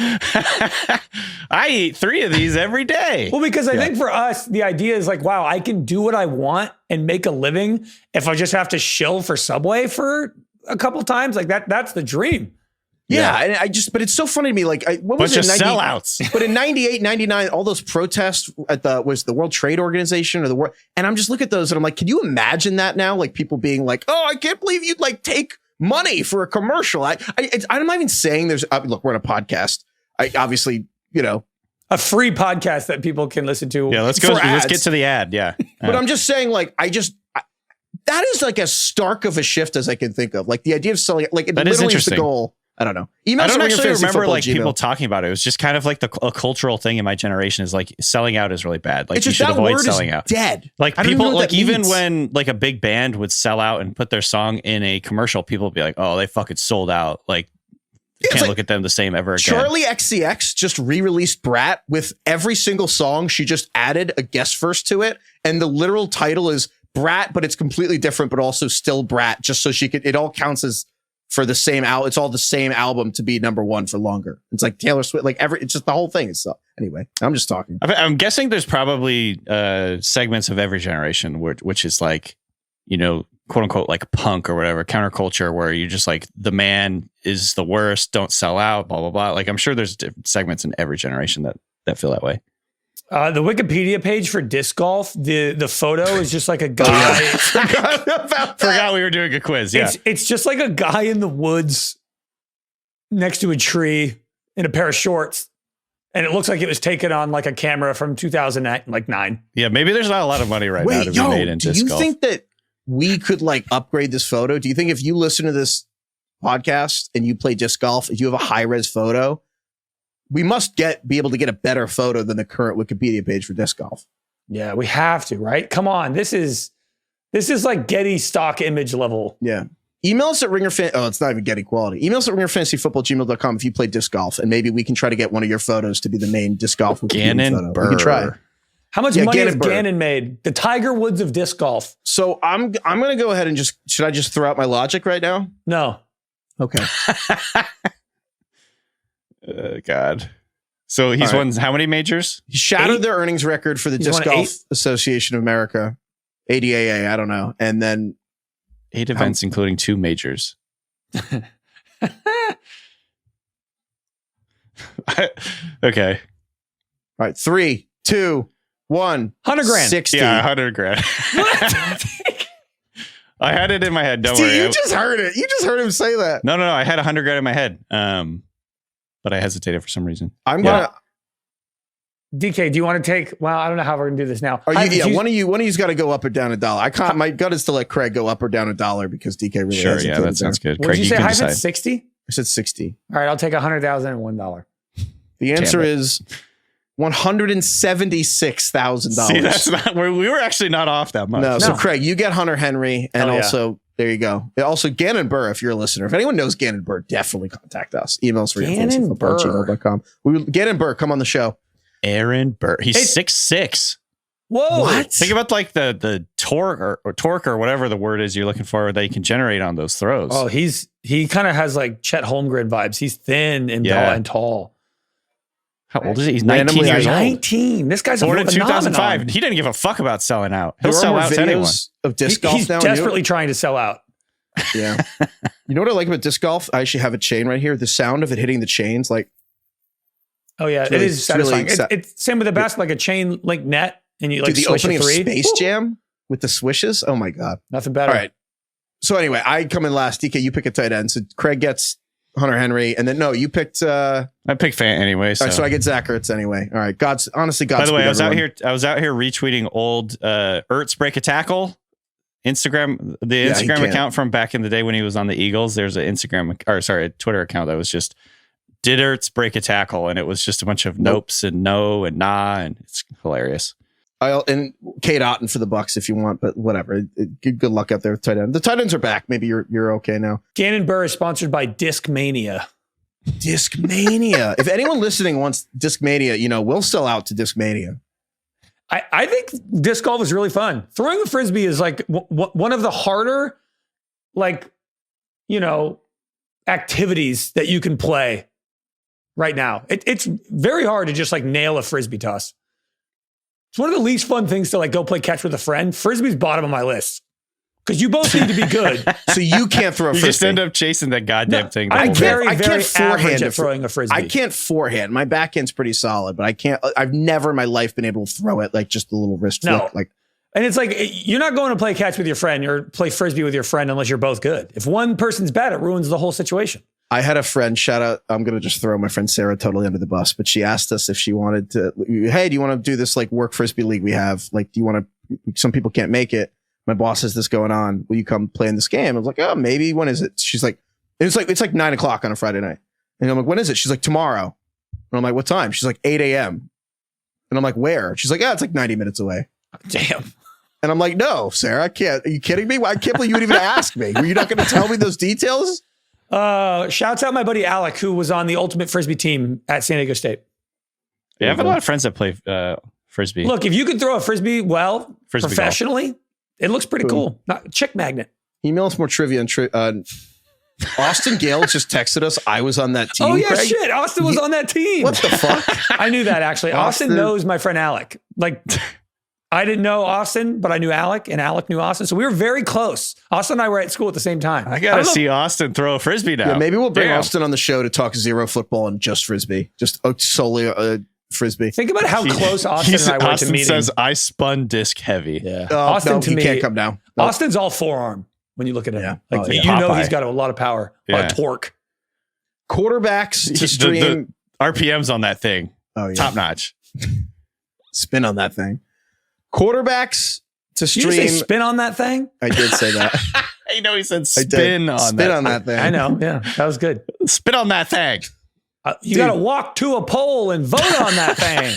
I eat 3 of these every day. Well, because I think for us, the idea is like, wow, I can do what I want and make a living if I just have to shill for Subway for a couple times. Like that's the dream. Yeah. And but it's so funny to me. Like, what was Bunch it? of sellouts. But in 98, 99, all those protests at the World Trade Organization or the world. And I'm just looking at those and I'm like, can you imagine that now? Like people being like, oh, I can't believe you'd like take money for a commercial. I'm not even saying there's, look, we're on a podcast. I obviously, A free podcast that people can listen to. Yeah, let's For go. Let's ads. get to the ad. Yeah. But I'm just saying, like, that is like as stark of a shift as I can think of. Like the idea of selling, like, it That is literally is the interesting. goal. I don't know. Email I don't us at actually remember like ringerfantasyfootball@gmail. people talking about it. It was just kind of like a cultural thing in my generation is like selling out is really bad. Like It's you just should that avoid word selling is out. dead. Like I don't even people, know what like that even means. when like a big band would sell out and put their song in a commercial, people would be like, "Oh, they fucking sold out." Like, it's can't like look at them the same ever again. Charlie XCX just re-released Brat with every single song. She just added a guest verse to it, and the literal title is Brat, but it's completely different, but also still Brat, just so she could. It all counts as for the same album. It's all the same album to be #1 for longer. It's like Taylor Swift, like it's just the whole thing. So anyway, I'm just talking. I'm guessing there's probably segments of every generation which is like, quote unquote, like punk or whatever, counterculture, where you're just like, the man is the worst, don't sell out, blah, blah, blah. Like, I'm sure there's different segments in every generation that feel that way. The Wikipedia page for disc golf, the photo is just like a guy. Forgot about that. Forgot we were doing a quiz. Yeah. It's just like a guy in the woods next to a tree in a pair of shorts. And it looks like it was taken on like a camera from 2009. Yeah. Maybe there's not a lot of money right now to be made in do disc you golf. think that we could like upgrade this photo? Do you think if you listen to this podcast and you play disc golf, if you have a high res photo, we must be able to get a better photo than the current Wikipedia page for disc golf? Yeah, we have to, right? Come on. This is like Getty stock image level. Yeah. Email us at ringerfan. Oh, it's not even getting quality. Email us at ringerfantasyfootball@gmail.com if you play disc golf, and maybe we can try to get one of your photos to be the main disc golf Wikipedia Gannon photo. Burr. We can try. How much Yeah, money has Gannon Burr. Gannon made? The Tiger Woods of disc golf. So I'm going to go ahead and should I just throw out my logic right now? No. Okay. God. So he's All right. won how many majors? He shattered 8? their earnings record for the He's Disc won Golf 8? Association of America, ADAA, I don't know. And then 8 events, including 2 majors. Okay. all right, 3, 2, 1. 100 grand. 60. Yeah, 100 grand. I had it in my head. Don't See, worry. you just heard it. You just heard him say that. No. I had 100 grand in my head. But I hesitated for some reason. I'm going to. DK, do you want to take? Well, I don't know how we're going to do this now. One of you's got to go up or down $1. I can't. My gut is to let Craig go up or down $1 because DK really Sure, has yeah, that sounds good. What Craig, did you say? can Heifetz decide. 60? I said 60. All right, I'll take $100,001. The answer Damn it. is $176,000. See, that's not where we were actually not off that much. No, so Craig, you get Hunter Henry, and Hell yeah. also there you go. Also, Gannon Burr, if you're a listener, if anyone knows Gannon Burr, definitely contact us. Emails for Gannon gmail.com. Gannon Burr, come on the show. Aaron Burr. He's 6'6". Whoa. What? Think about like the torque or whatever the word is you're looking for that you can generate on those throws. Oh, he kind of has like Chet Holmgren vibes. He's thin and Yeah. tall. How old is he? He's Randomly 19 years old. 19. This guy's Born a in phenomenon. 2005. He didn't give a fuck about selling out. He'll There are sell more out to anyone. videos of disc golf He's now. desperately trying to sell out. Yeah. You know what I like about disc golf? I actually have a chain right here. The sound of it hitting the chains, like, Oh yeah, really- it is satisfying. really It's same with the best, like a chain link net, and you like the swish opening a of three. Space Jam with the swishes. Oh my God. Nothing better. All right. So anyway, I come in last. DK, you pick a tight end. So Craig gets Hunter Henry. And then, no, you picked, I picked Fant anyway. So. all right, so I get Zach Ertz anyway. All right. Honestly, By the way, I was everyone. out here retweeting old Ertz break a tackle. Instagram, the Yeah, he Instagram can't. account from back in the day when he was on the Eagles. There's a Twitter account that was just did Ertz break a tackle, and it was just a bunch of nopes and no and nah, and it's hilarious. And Kate Otten for the Bucks if you want, but whatever. Good luck out there with tight end. The tight ends are back. Maybe you're okay now. Gannon Burr is sponsored by Discmania. Discmania. If anyone listening wants Discmania, we'll sell out to Discmania. I think disc golf is really fun. Throwing a frisbee is like one of the harder, activities that you can play right now. It's very hard to just nail a frisbee toss. It's one of the least fun things to go play catch with a friend. Frisbee's bottom of my list because you both need to be good. So you can't throw a You frisbee. just end up chasing that goddamn thing. the I'm whole day. very, I very can't forehand average a at throwing a frisbee. I can't forehand. My backhand's pretty solid, but I can't. I've never in my life been able to throw it just a little wrist flick. And it's you're not going to play catch with your friend or play frisbee with your friend unless you're both good. If one person's bad, it ruins the whole situation. I had a friend, shout out, I'm going to just throw my friend Sarah totally under the bus, but she asked us if she wanted to, hey, do you want to do this work frisbee league we have? Do you want to, some people can't make it. My boss has this going on. Will you come play in this game? I was like, oh, maybe. When is it? She's like, it's 9:00 on a Friday night. And I'm like, when is it? She's like, tomorrow. And I'm like, what time? She's like, 8 a.m. And I'm like, where? She's like, it's 90 minutes away. Damn. And I'm like, no, Sarah, I can't. Are you kidding me? I can't believe you would even ask me. Were you not going to tell me those details? Shouts out my buddy Alec, who was on the ultimate frisbee team at San Diego State. Yeah, I have a lot of friends that play frisbee. Look, if you can throw a frisbee Frisbee professionally, it looks pretty cool. Not chick magnet. Email us more trivia and Austin Gale just texted us. I was on that team. Oh yeah, Craig. shit. Austin was on that team. What the fuck? I knew that actually. Austin knows my friend Alec. I didn't know Austin, but I knew Alec, and Alec knew Austin. So we were very close. Austin and I were at school at the same time. I gotta see Austin throw a frisbee now. Yeah, maybe we'll bring Damn. Austin on the show to talk zero football and just frisbee, just solely frisbee. Think about how close Austin and I were to Austin meeting. says, I spun disc heavy. Yeah. Austin Austin to me, can't come down. No. Austin's all forearm when you look at him. Yeah. You yeah. know Popeye. he's got a lot of power, a lot Yeah. of torque. Quarterbacks to The stream. RPMs on that thing, Oh yeah, top notch. spin on that thing. Quarterbacks to Did you just say stream. spin on that thing? I did say that. I know he said I did. spin on spin that. on that thing. I know. Yeah, that was good. Spin on that thing. You got to walk to a poll and vote on that thing.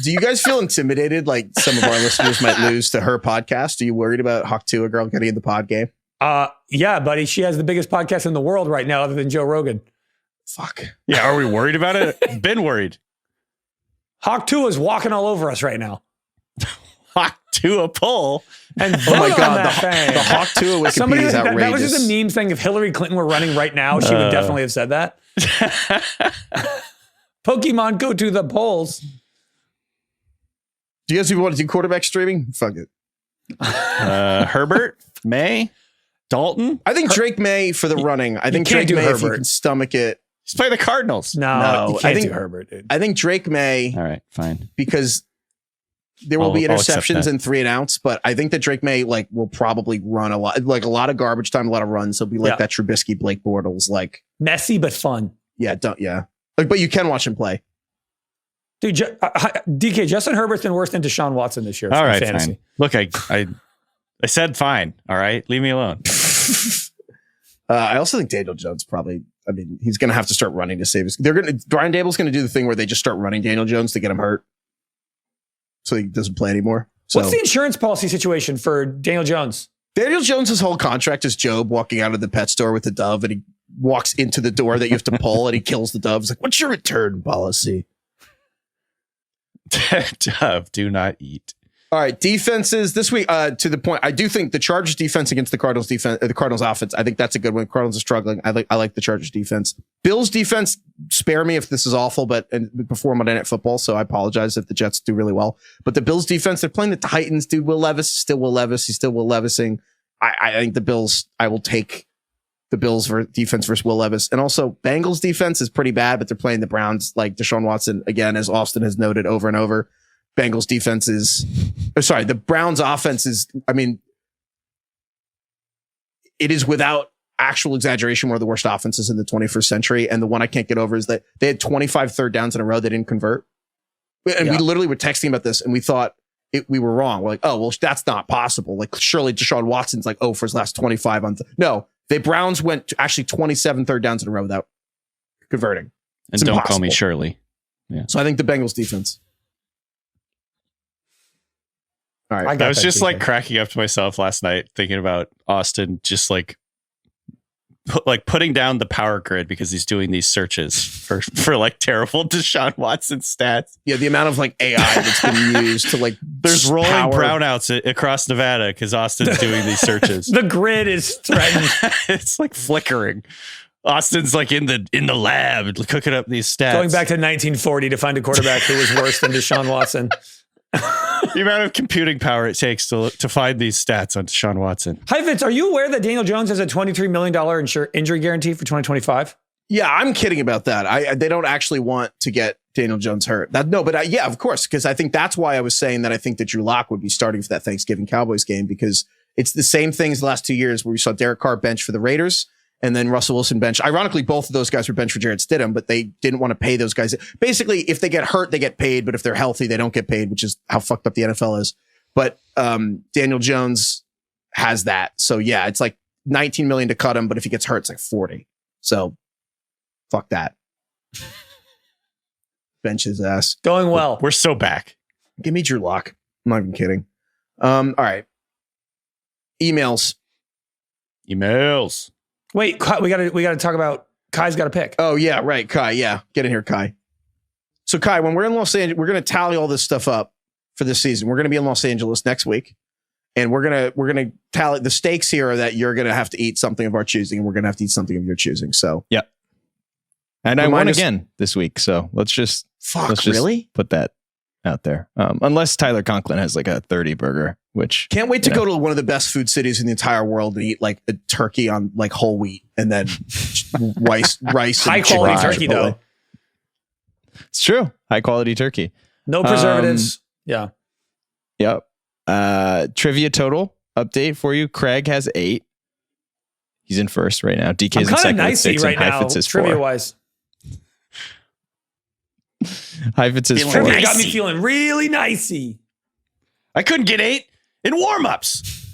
Do you guys feel intimidated? Like some of our listeners might lose to her podcast. Are you worried about Hawk 2, a girl getting in the pod game? Yeah, buddy. She has the biggest podcast in the world right now, other than Joe Rogan. Fuck. Yeah, are we worried about it? Been worried. Hawk 2 is walking all over us right now. Hawk to a poll. And Oh my vote on god, that thing. the Hawk 2 of Wikipedia Somebody is outrageous. that was just a meme thing. If Hillary Clinton were running right now, she would definitely have said that. Pokemon go to the polls. Do you guys even want to do quarterback streaming? Fuck it. Herbert, Maye, Dalton. I think Drake May for the running. I think can't Drake do May, if you Herbert. can stomach it. He's playing the Cardinals. No, you I can't think- do Herbert, dude. I think Drake May, All right, fine. because there will be I'll accept interceptions that. and 3 and outs, but I think that Drake May will probably run a lot of garbage time, a lot of runs. He'll be like Yeah. that Trubisky, Blake Bortles, Messy but fun. but you can watch him play. Dude, DK, Justin Herbert's been worse than Deshaun Watson this year. All in right, fantasy. fine. Look, I said fine. All right, leave me alone. I also think Daniel Jones probably. I mean, he's going to have to start running to save his. Brian Dable's going to do the thing where they just start running Daniel Jones to get him hurt, so he doesn't play anymore. So What's the insurance policy situation for Daniel Jones? Daniel Jones's whole contract is Job walking out of the pet store with the dove, and he walks into the door that you have to pull, and he kills the dove. He's like, "What's your return policy?" Dove, do not eat. All right, defenses this week. To the point, I do think the Chargers defense against the Cardinals defense, the Cardinals offense. I think that's a good one. Cardinals are struggling. I like the Chargers defense. Bills defense. Spare me if this is awful, but before Monday Night Football, so I apologize if the Jets do really well. But the Bills defense, they're playing the Titans. Dude, Will Levis is still Will Levis. He's still Will Levising. I think the Bills. I will take the Bills for defense versus Will Levis, and also Bengals defense is pretty bad, but they're playing the Browns like Deshaun Watson again, as Austin has noted over and over. Bengals defense is, the Browns offense is, it is without actual exaggeration one of the worst offenses in the 21st century. And the one I can't get over is that they had 25 third downs in a row they didn't convert. And we literally were texting about this and we thought we were wrong. We're like, oh, well, that's not possible. Like, surely Deshaun Watson's like, for his last 25 on. No, the Browns went to actually 27 third downs in a row without converting. And don't call me Shirley. Yeah. So I think the Bengals defense. All right. I was just like cracking up to myself last night thinking about Austin just like putting down the power grid because he's doing these searches for like terrible Deshaun Watson stats. Yeah, the amount of like AI that's been used to like there's rolling brownouts across Nevada because Austin's doing these searches. The grid is threatened. It's like flickering. Austin's like in the lab cooking up these stats. Going back to 1940 to find a quarterback who was worse than Deshaun Watson. The amount of computing power it takes to find these stats on Deshaun Watson. Heifetz, are you aware that Daniel Jones has a $23 million injury guarantee for 2025? Yeah, I'm kidding about that. They don't actually want to get Daniel Jones hurt. Yeah, of course, because I think that's why I was saying that I think that Drew Lock would be starting for that Thanksgiving Cowboys game, because it's the same thing as the last 2 years where we saw Derek Carr bench for the Raiders and then Russell Wilson bench. Ironically, both of those guys were benched for Jarrett Stidham, but they didn't want to pay those guys. Basically, if they get hurt, they get paid, but if they're healthy, they don't get paid, which is how fucked up the NFL is. But Daniel Jones has that. So yeah, it's like $19 million to cut him, but if he gets hurt, it's like 40. So fuck that. Bench his ass. Going well. We're so back. Give me Drew Lock. I'm not even kidding. All right. Emails. Wait, we gotta talk about Kai's got a pick. Oh yeah, right. Kai, yeah. Get in here, Kai. So Kai, when we're in Los Angeles, we're gonna tally all this stuff up for this season. We're gonna be in Los Angeles next week. And we're gonna tally the stakes here are that you're gonna have to eat something of our choosing, and we're gonna have to eat something of your choosing. So yeah. And I won again this week, so let's just really put that out there. Unless Tyler Conklin has like a 30 burger, which can't wait to go to one of the best food cities in the entire world and eat like a turkey on like whole wheat and then rice high quality turkey though. It's true. High quality turkey. No preservatives. Yeah. Yep. Trivia total update for you. Craig has 8. He's in first right now. DK's in second with 6 right now, Heifetz is 4. trivia wise. Heifetz is 4. Trivia got me feeling really nicey. I couldn't get 8 in warm-ups.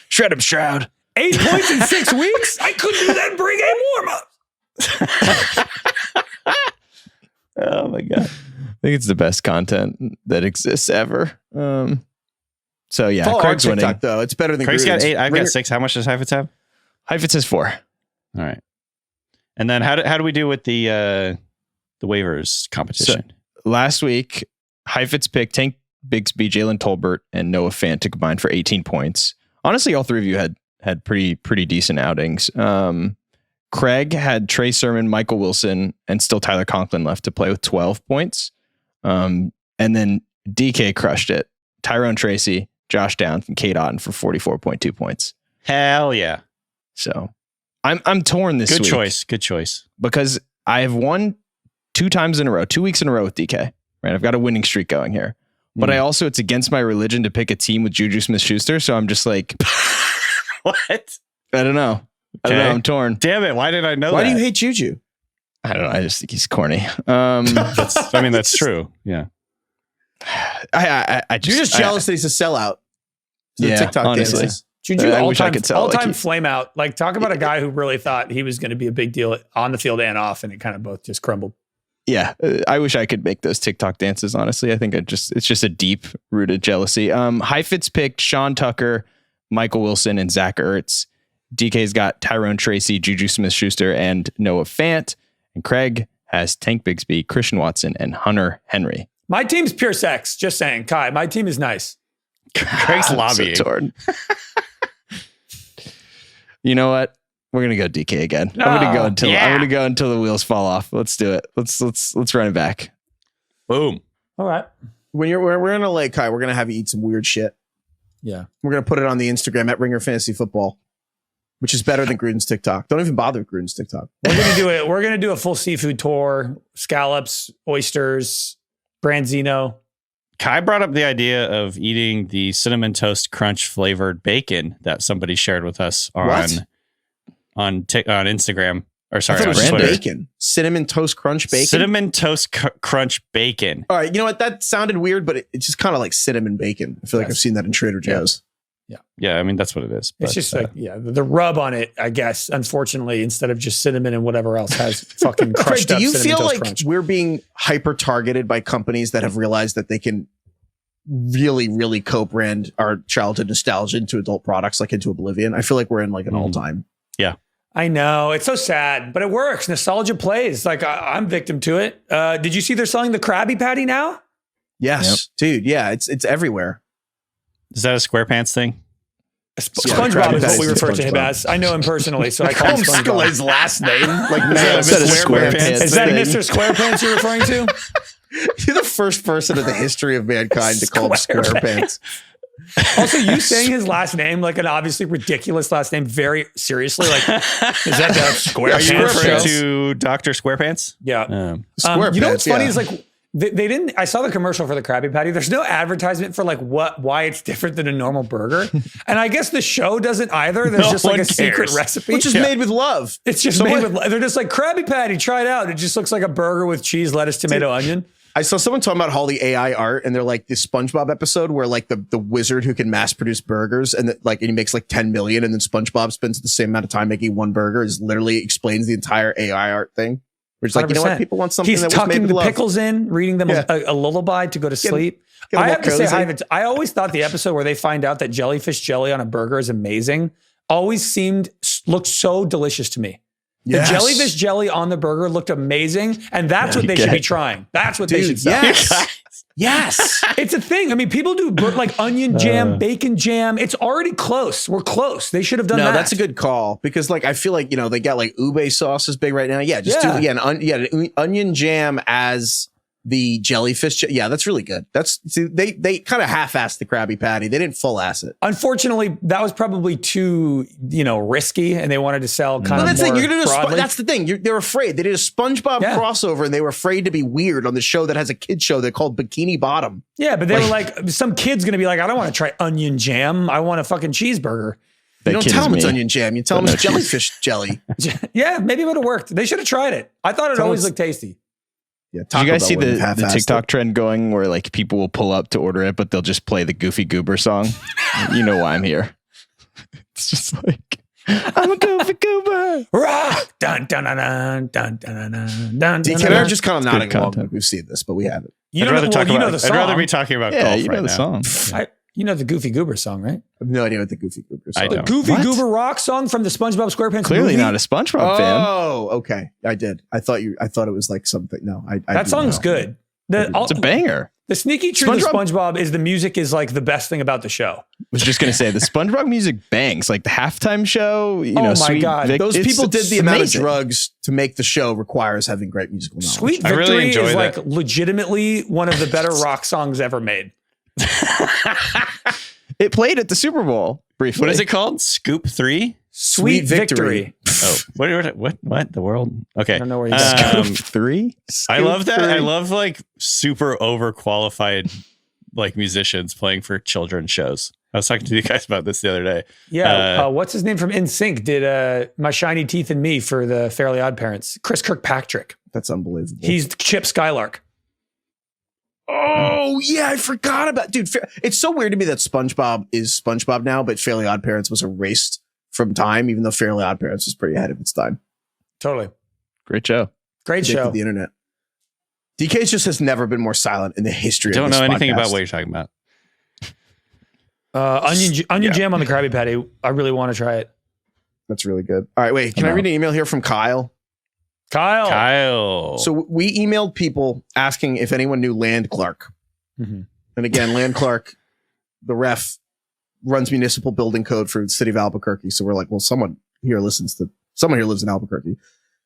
Shred him, Shroud. 8 points in 6 weeks? I couldn't do that in pregame warm-ups. Oh my God. I think it's the best content that exists ever. So yeah, follow Craig's our TikTok, winning. though. It's better than Craig's got Gruden's. 8. I've got 6. How much does Heifetz have? Heifetz has 4. All right. And then how do we do with the waivers competition? So, last week, Heifetz picked Tank Bigsby, Jalen Tolbert, and Noah Fant to combine for 18 points. Honestly, all three of you had pretty decent outings. Craig had Trey Sermon, Michael Wilson, and still Tyler Conklin left to play with 12 points. And then DK crushed it. Tyrone Tracy, Josh Downs, and Kate Otten for 44.2 points. Hell yeah. So I'm torn this week. Good choice. Because I have won 2 times in a row, 2 weeks in a row with DK. Right, I've got a winning streak going here. But it's against my religion to pick a team with JuJu Smith-Schuster. So I'm just like, what? I don't know. Okay. I'm torn. Damn it. Why did I know that? Why do you hate JuJu? I don't know. I just think he's corny. That's true. Yeah. You're just jealous that he's a sellout. Yeah, TikTok honestly. dances. JuJu, I wish I could sell all-time like flame out. Like, talk about a guy who really thought he was going to be a big deal on the field and off, and it kind of both just crumbled. Yeah, I wish I could make those TikTok dances. Honestly, I think it's just a deep-rooted jealousy. Heifetz picked Sean Tucker, Michael Wilson, and Zach Ertz. DK's got Tyrone Tracy, JuJu Smith-Schuster, and Noah Fant. And Craig has Tank Bigsby, Christian Watson, and Hunter Henry. My team's pure sex. Just saying, Kai. My team is nice. Craig's lobbying. So torn. You know what? We're gonna go DK again. No. I'm gonna go until the wheels fall off. Let's do it. Let's run it back. Boom. All right. When we're in LA, Kai, we're gonna have you eat some weird shit. Yeah. We're gonna put it on the Instagram at Ringer Fantasy Football, which is better than Gruden's TikTok. Don't even bother with Gruden's TikTok. We're gonna do it. We're gonna do a full seafood tour: scallops, oysters, branzino. Kai brought up the idea of eating the cinnamon toast crunch flavored bacon that somebody shared with us on Instagram. Or sorry, I thought it on was Twitter. bacon. Cinnamon toast crunch bacon. Cinnamon toast crunch bacon. All right, you know what? That sounded weird, but it's just kind of like cinnamon bacon. I feel like I've seen that in Trader Joe's. Yeah, I mean that's what it is. It's just like the rub on it, I guess. Unfortunately, instead of just cinnamon and whatever else has fucking crushed Craig, up. do you Cinnamon feel Toast like Crunch. we're being hyper targeted by companies that have realized that they can really, really co-brand our childhood nostalgia into adult products, like into oblivion? I feel like we're in like an all-time. I know it's so sad, but it works. Nostalgia plays. Like I'm victim to it. Did you see they're selling the Krabby Patty now? Yes, dude. Yeah, it's everywhere. Is that a SquarePants thing? SpongeBob is what we refer to him SpongeBob. as. I know him personally, so I call him SpongeBob. his last name. Like Instead of SquarePants. Is that Mr. SquarePants you're referring to? You're the first person in the history of mankind to call him SquarePants. Also, you saying his last name like an obviously ridiculous last name very seriously. Like, is that the Are you SquarePants? referring show? to Dr. SquarePants? Yeah. SquarePants. You know what's funny yeah. is like they didn't. I saw the commercial for the Krabby Patty. There's no advertisement for like why it's different than a normal burger, and I guess the show doesn't either. There's No just like one a secret cares. recipe. which is made with love. It's just So made what- with. They're just like Krabby Patty. Try it out. It just looks like a burger with cheese, lettuce, tomato, onion. I saw someone talking about all the AI art, and they're like this SpongeBob episode where like the wizard who can mass produce burgers and and he makes like 10 million, and then SpongeBob spends the same amount of time making one burger, is literally explains the entire AI art thing. Which is like, you know 100%. what, people want something He's that was made tucking with the love. pickles in, reading them Yeah. a lullaby to go to sleep. get 'em I all have to say, cozy. Heifetz, I always thought the episode where they find out that jellyfish jelly on a burger is amazing always looked so delicious to me. Yes. The jellyfish jelly on the burger looked amazing, and that's what they should be trying. That's what they should Dude, sell. yes. Yes. It's a thing. I mean, people do like onion jam, bacon jam. It's already close. We're close. They should have done No, that. that's a good call, because like I feel like, you know, they got like ube sauce is big right now. Yeah, just Yeah. do an onion jam as the jellyfish. Yeah, that's really good. They kind of half-assed the Krabby Patty. They didn't full-ass it. Unfortunately, that was probably too, risky, and they wanted to sell kind Well, of that's the more thing. You're gonna do broadly. that's the thing. They're afraid. They did a SpongeBob Yeah. crossover, and they were afraid to be weird on the show that has a kid show they called Bikini Bottom. Yeah, but they were like, some kid's going to be like, I don't want to try onion jam. I want a fucking cheeseburger. You don't tell them it's onion jam. You tell them it's jellyfish jelly. Yeah, maybe it would have worked. They should have tried it. I thought it Tell always us- looked tasty. Yeah, Did Taco you guys Bell see wouldn't the have half-assed TikTok it. trend going where like people will pull up to order it, but they'll just play the Goofy Goober song? You know why I'm here. It's just like, I'm a Goofy Goober. Rah! Dun, dun, dun, dun, dun, dun, dun, dun, dun, DK dun, and I are dun. just kind of nodding along. content. We've seen this, but we haven't. You I'd know, rather talk you know about. the song. I'd rather be talking about Yeah, golf you know right the now. song. You know the Goofy Goober song, right? I have no idea what the Goofy Goober I song don't. is. Goofy What? Goober rock song from the SpongeBob SquarePants Clearly movie? not a SpongeBob fan. Oh, okay. I did. I thought it was like something. No, I That do song's know. good. It's a banger. The sneaky truth of SpongeBob is the music is like the best thing about the show. Was just gonna say the SpongeBob music bangs, like the halftime show. You Oh know, my Sweet God. Vic- Those it's- people did it's the amount of amazing. drugs to make the show requires having great musical knowledge. Sweet I Victory really enjoy is that. like legitimately one of the better rock songs ever made. It played at the Super Bowl briefly. What is it called? Scoop 3? Sweet Victory. Oh, what? The world? Okay. I don't know where you got Um, Scoop 3? I love that. I Three. love like super overqualified like musicians playing for children's shows. I was talking to you guys about this the other day. Yeah. What's his name from NSYNC did My Shiny Teeth and Me for the Fairly Odd Parents? Chris Kirkpatrick. That's unbelievable. He's Chip Skylark. Oh yeah, I forgot about dude. It's so weird to me that SpongeBob is SpongeBob now, but Fairly Odd Parents was erased from time, even though Fairly Odd Parents was pretty ahead of its time. Totally. Great show. Great Predicted show. the internet. DK just has never been more silent in the history. Don't of know this anything podcast. about what you're talking about. Onion jam on the Krabby Patty. I really want to try it. That's really good. All right, wait. Can I read an email here from Kyle? Kyle. So we emailed people asking if anyone knew Land Clark. Mm-hmm. And again, Land Clark, the ref, runs municipal building code for the city of Albuquerque. So we're like, well, someone here lives in Albuquerque.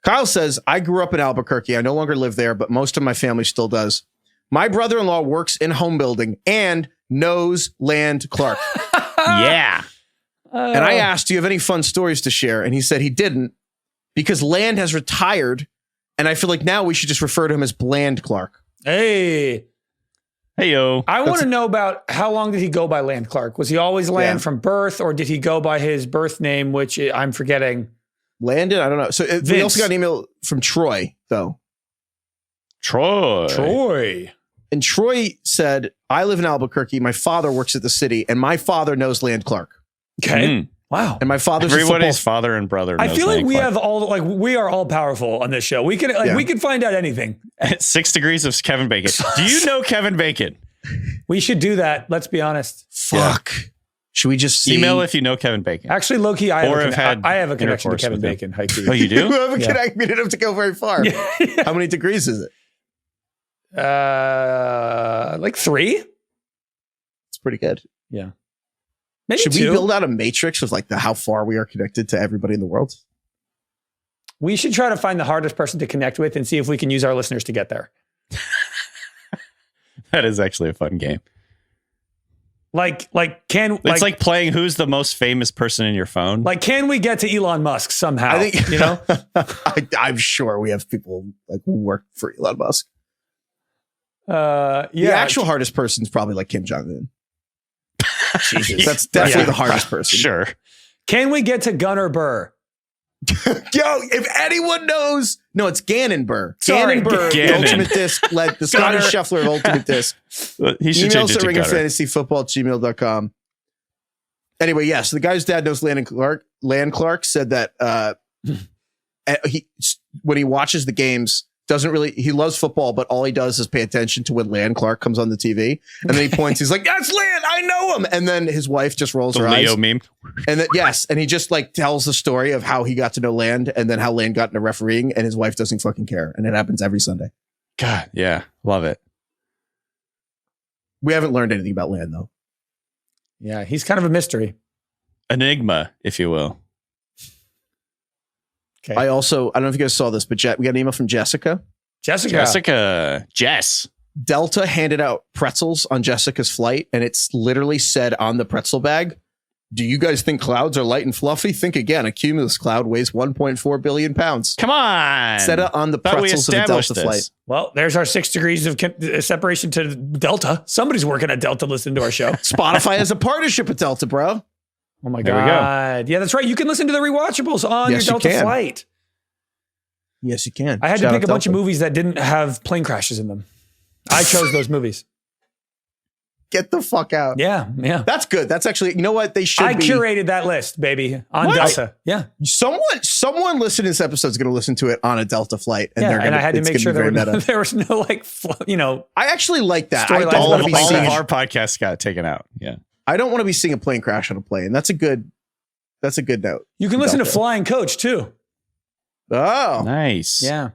Kyle says, I grew up in Albuquerque. I no longer live there, but most of my family still does. My brother-in-law works in home building and knows Land Clark. Yeah. And I asked, do you have any fun stories to share? And he said he didn't because Land has retired. And I feel like now we should just refer to him as Bland Clark. Hey, yo. I want to know about how long did he go by Land Clark? Was he always Land from birth, or did he go by his birth name, which I'm forgetting? Landon? I don't know. So we also got an email from Troy, though. Troy. And Troy said, I live in Albuquerque. My father works at the city, and my father knows Land Clark. Okay. Wow. And my father's everybody's father and brother. I feel like Land we Clark. have we are all powerful on this show. We can we can find out anything. 6 degrees of Kevin Bacon. Do you know Kevin Bacon? We should do that. Let's be honest. Fuck. Yeah. Should we just see? Email if you know Kevin Bacon. Actually, low-key, I have a connection to intercourse Kevin with Bacon. Oh, you do? You have a connection. We didn't have to go very far. Yeah. How many degrees is it? Like 3. It's pretty good. Yeah. Maybe Should 2. we build out a matrix of like how far we are connected to everybody in the world? We should try to find the hardest person to connect with and see if we can use our listeners to get there. That is actually a fun game. It's like playing who's the most famous person in your phone. Like, can we get to Elon Musk somehow? I think, you know, I'm sure we have people like who work for Elon Musk. Yeah. The actual hardest person is probably like Kim Jong-un. Jesus, that's definitely the hardest person. Sure. Can we get to Gunnar Burr? Yo, if anyone knows, no, it's Gannon Burr. Sorry, Gannon Burr, the Gannon. Ultimate Disc, led the Scottish Shuffler of Ultimate Disc. He should change Emails it at to Gunnar. ringerfantasyfootball@gmail.com. Anyway, yeah, so the guy whose dad knows Land Clark said that when he watches the games, he loves football, but all he does is pay attention to when Land Clark comes on the TV. And then he points, he's like, that's Land, I know him. And then his wife just rolls The her Leo eyes. meme. And then, yes, and he just like tells the story of how he got to know Land and then how Land got into refereeing, and his wife doesn't fucking care. And it happens every Sunday. God, yeah. Love it. We haven't learned anything about Land, though. Yeah, he's kind of a mystery. Enigma, if you will. Okay. I don't know if you guys saw this, but we got an email from Jessica. Jess. Delta handed out pretzels on Jessica's flight, and it's literally said on the pretzel bag, do you guys think clouds are light and fluffy? Think again. A cumulus cloud weighs 1.4 billion pounds. Come on. Said it on the pretzels of the Delta flight. Well, there's our 6 degrees of separation to Delta. Somebody's working at Delta listening to our show. Spotify has a partnership with Delta, bro. Oh my There we God. Yeah, that's right. You can listen to the rewatchables on your Delta flight. Yes, you can. I had to pick a bunch of movies that didn't have plane crashes in them. I chose those movies. Get the fuck out. Yeah. That's good. That's actually, you know what? They should I curated that list, baby, on Delta. Yeah. Someone listening to this episode is going to listen to it on a Delta flight. And I had to make sure there was no I actually like that. Storylines All All of of our podcasts got taken out. Yeah. I don't want to be seeing a plane crash on a plane. That's a good note. You can listen to Flying Coach too. Oh, Nice. Yeah. A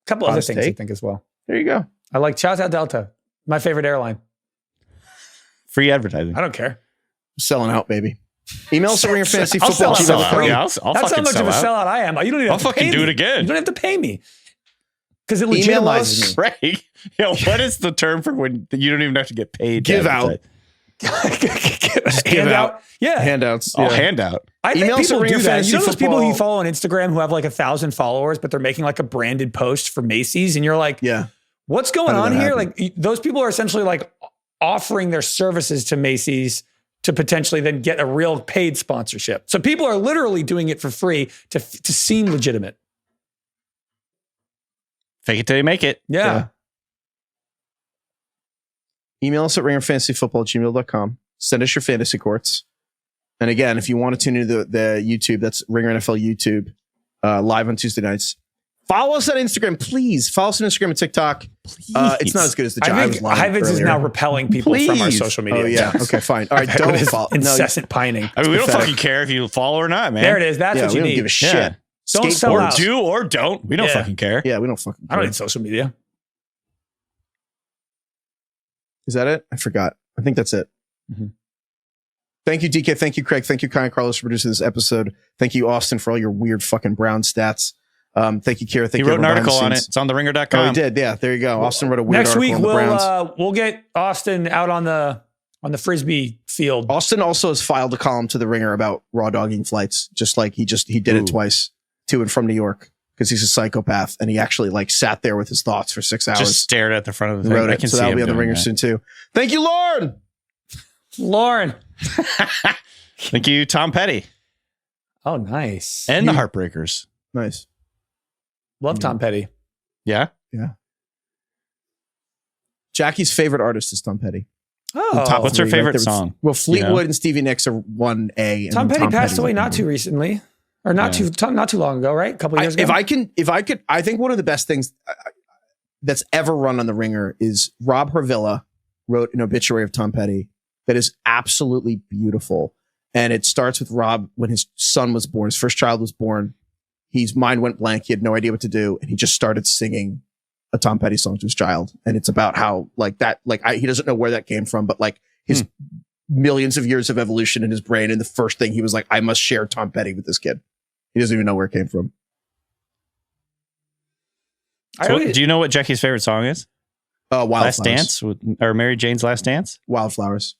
couple other things I think as well. There you go. I like shout out Delta, my favorite airline. Free advertising. I don't care. Selling out, baby. Email us at ringerfantasyfootball. I'll sell out. free. Yeah, I'll That's how fucking much sell of a out. sellout I am. You don't even have I'll to pay fucking me. do it again. You don't have to pay me because it Email legitimizes us. me. Right. Yo, what is the term for when you don't even have to get paid? Give out. Handout. Yeah. Handouts. Oh, Yeah. handout. I think Email us people at do that. You know those people ringerfantasyfootball. you follow on Instagram who have like 1,000 followers, but they're making like a branded post for Macy's, and you're like, Yeah. what's going How did on that here? happen? Like those people are essentially like offering their services to Macy's to potentially then get a real paid sponsorship. So people are literally doing it for free to seem legitimate. Fake it till you make it. Yeah. Email us at ringerfantasyfootball@gmail.com. Send us your fantasy courts. And again, if you want to tune into the YouTube, that's Ringer NFL YouTube, live on Tuesday nights. Follow us on Instagram, please. Follow us on Instagram and TikTok. It's not as good as the I I was think lying Heifetz is earlier. now repelling people from our Please. social media. Oh, yeah. Okay, fine. All right, don't With his follow. incessant pining. I mean, we don't pathetic. fucking care if you follow or not, man. There it is. That's Yeah, what we you don't need. give a shit. Yeah. Don't sell Or out. do or don't. We don't fucking care. Yeah, we don't fucking I care. don't need social media. Is that it? I forgot. I think that's it. Mm-hmm. Thank you, DK. Thank you, Craig. Thank you, Kyle and Carlos, for producing this episode. Thank you, Austin, for all your weird fucking Brown stats. Thank you, Kiera. Thank He you. wrote an everyone behind article the on it. scenes. It's on theringer.com. Oh, he did. Yeah, there you go. Austin wrote a weird Next article week on the Browns. we'll get Austin out on the frisbee field. Austin also has filed a column to the Ringer about raw dogging flights, just like he did it twice to and from New York because he's a psychopath and he actually like sat there with his thoughts for 6 hours. Just stared at the front of the and thing. wrote I it. can So see that'll him be on the doing Ringer that. soon too. Thank you, Lauren. Thank you, Tom Petty. Oh, nice. And the Heartbreakers. Nice. Love Tom Petty. Yeah. Jackie's favorite artist is Tom Petty. Oh, Top What's her three, favorite there. song? Well, Fleetwood You know? and Stevie Nicks are 1A. and Tom Petty passed away is not too recently, or not too long ago, right? A couple years ago. If I could, I think one of the best things that's ever run on the Ringer is Rob Hervilla wrote an obituary of Tom Petty that is absolutely beautiful. And it starts with Rob when his son was born, his first child was born. His mind went blank. He had no idea what to do. And he just started singing a Tom Petty song to his child. And it's about how he doesn't know where that came from, but like his millions of years of evolution in his brain. And the first thing he was like, I must share Tom Petty with this kid. He doesn't even know where it came from. Do you know what Jackie's favorite song is? Wildflowers. Last Dance or Mary Jane's Last Dance? Wildflowers.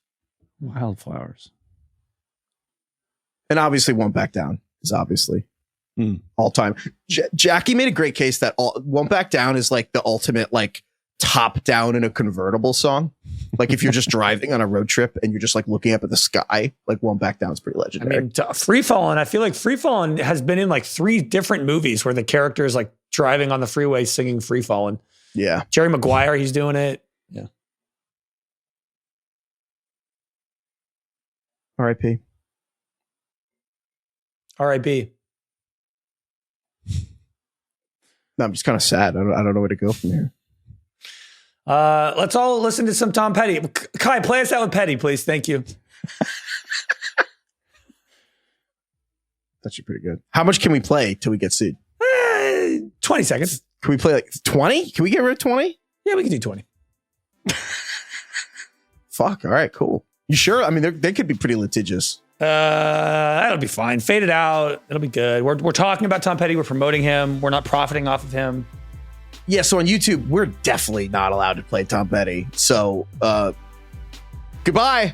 Wildflowers. And obviously Won't Back Down is obviously all time. Jackie made a great case that Won't Back Down is like the ultimate like top down in a convertible song. Like if you're just driving on a road trip and you're just like looking up at the sky, like Won't Back Down is pretty legendary. I mean, Free Fallin', I feel like Free Fallin' has been in like 3 different movies where the character is like driving on the freeway singing Free Fallin'. Yeah. Jerry Maguire, he's doing it. Yeah. R.I.P. R.I.P. No, I'm just kind of sad. I don't know where to go from here. Let's all listen to some Tom Petty. Kai, play us out with Petty, please. Thank you. That's actually pretty good. How much can we play till we get sued? 20 seconds. Can we play like 20? Can we get rid of 20? Yeah, we can do 20. Fuck. All right, cool. You sure? I mean, they could be pretty litigious. That'll be fine. Fade it out. It'll be good. We're talking about Tom Petty. We're promoting him. We're not profiting off of him. Yeah, so on YouTube, we're definitely not allowed to play Tom Petty. So, goodbye.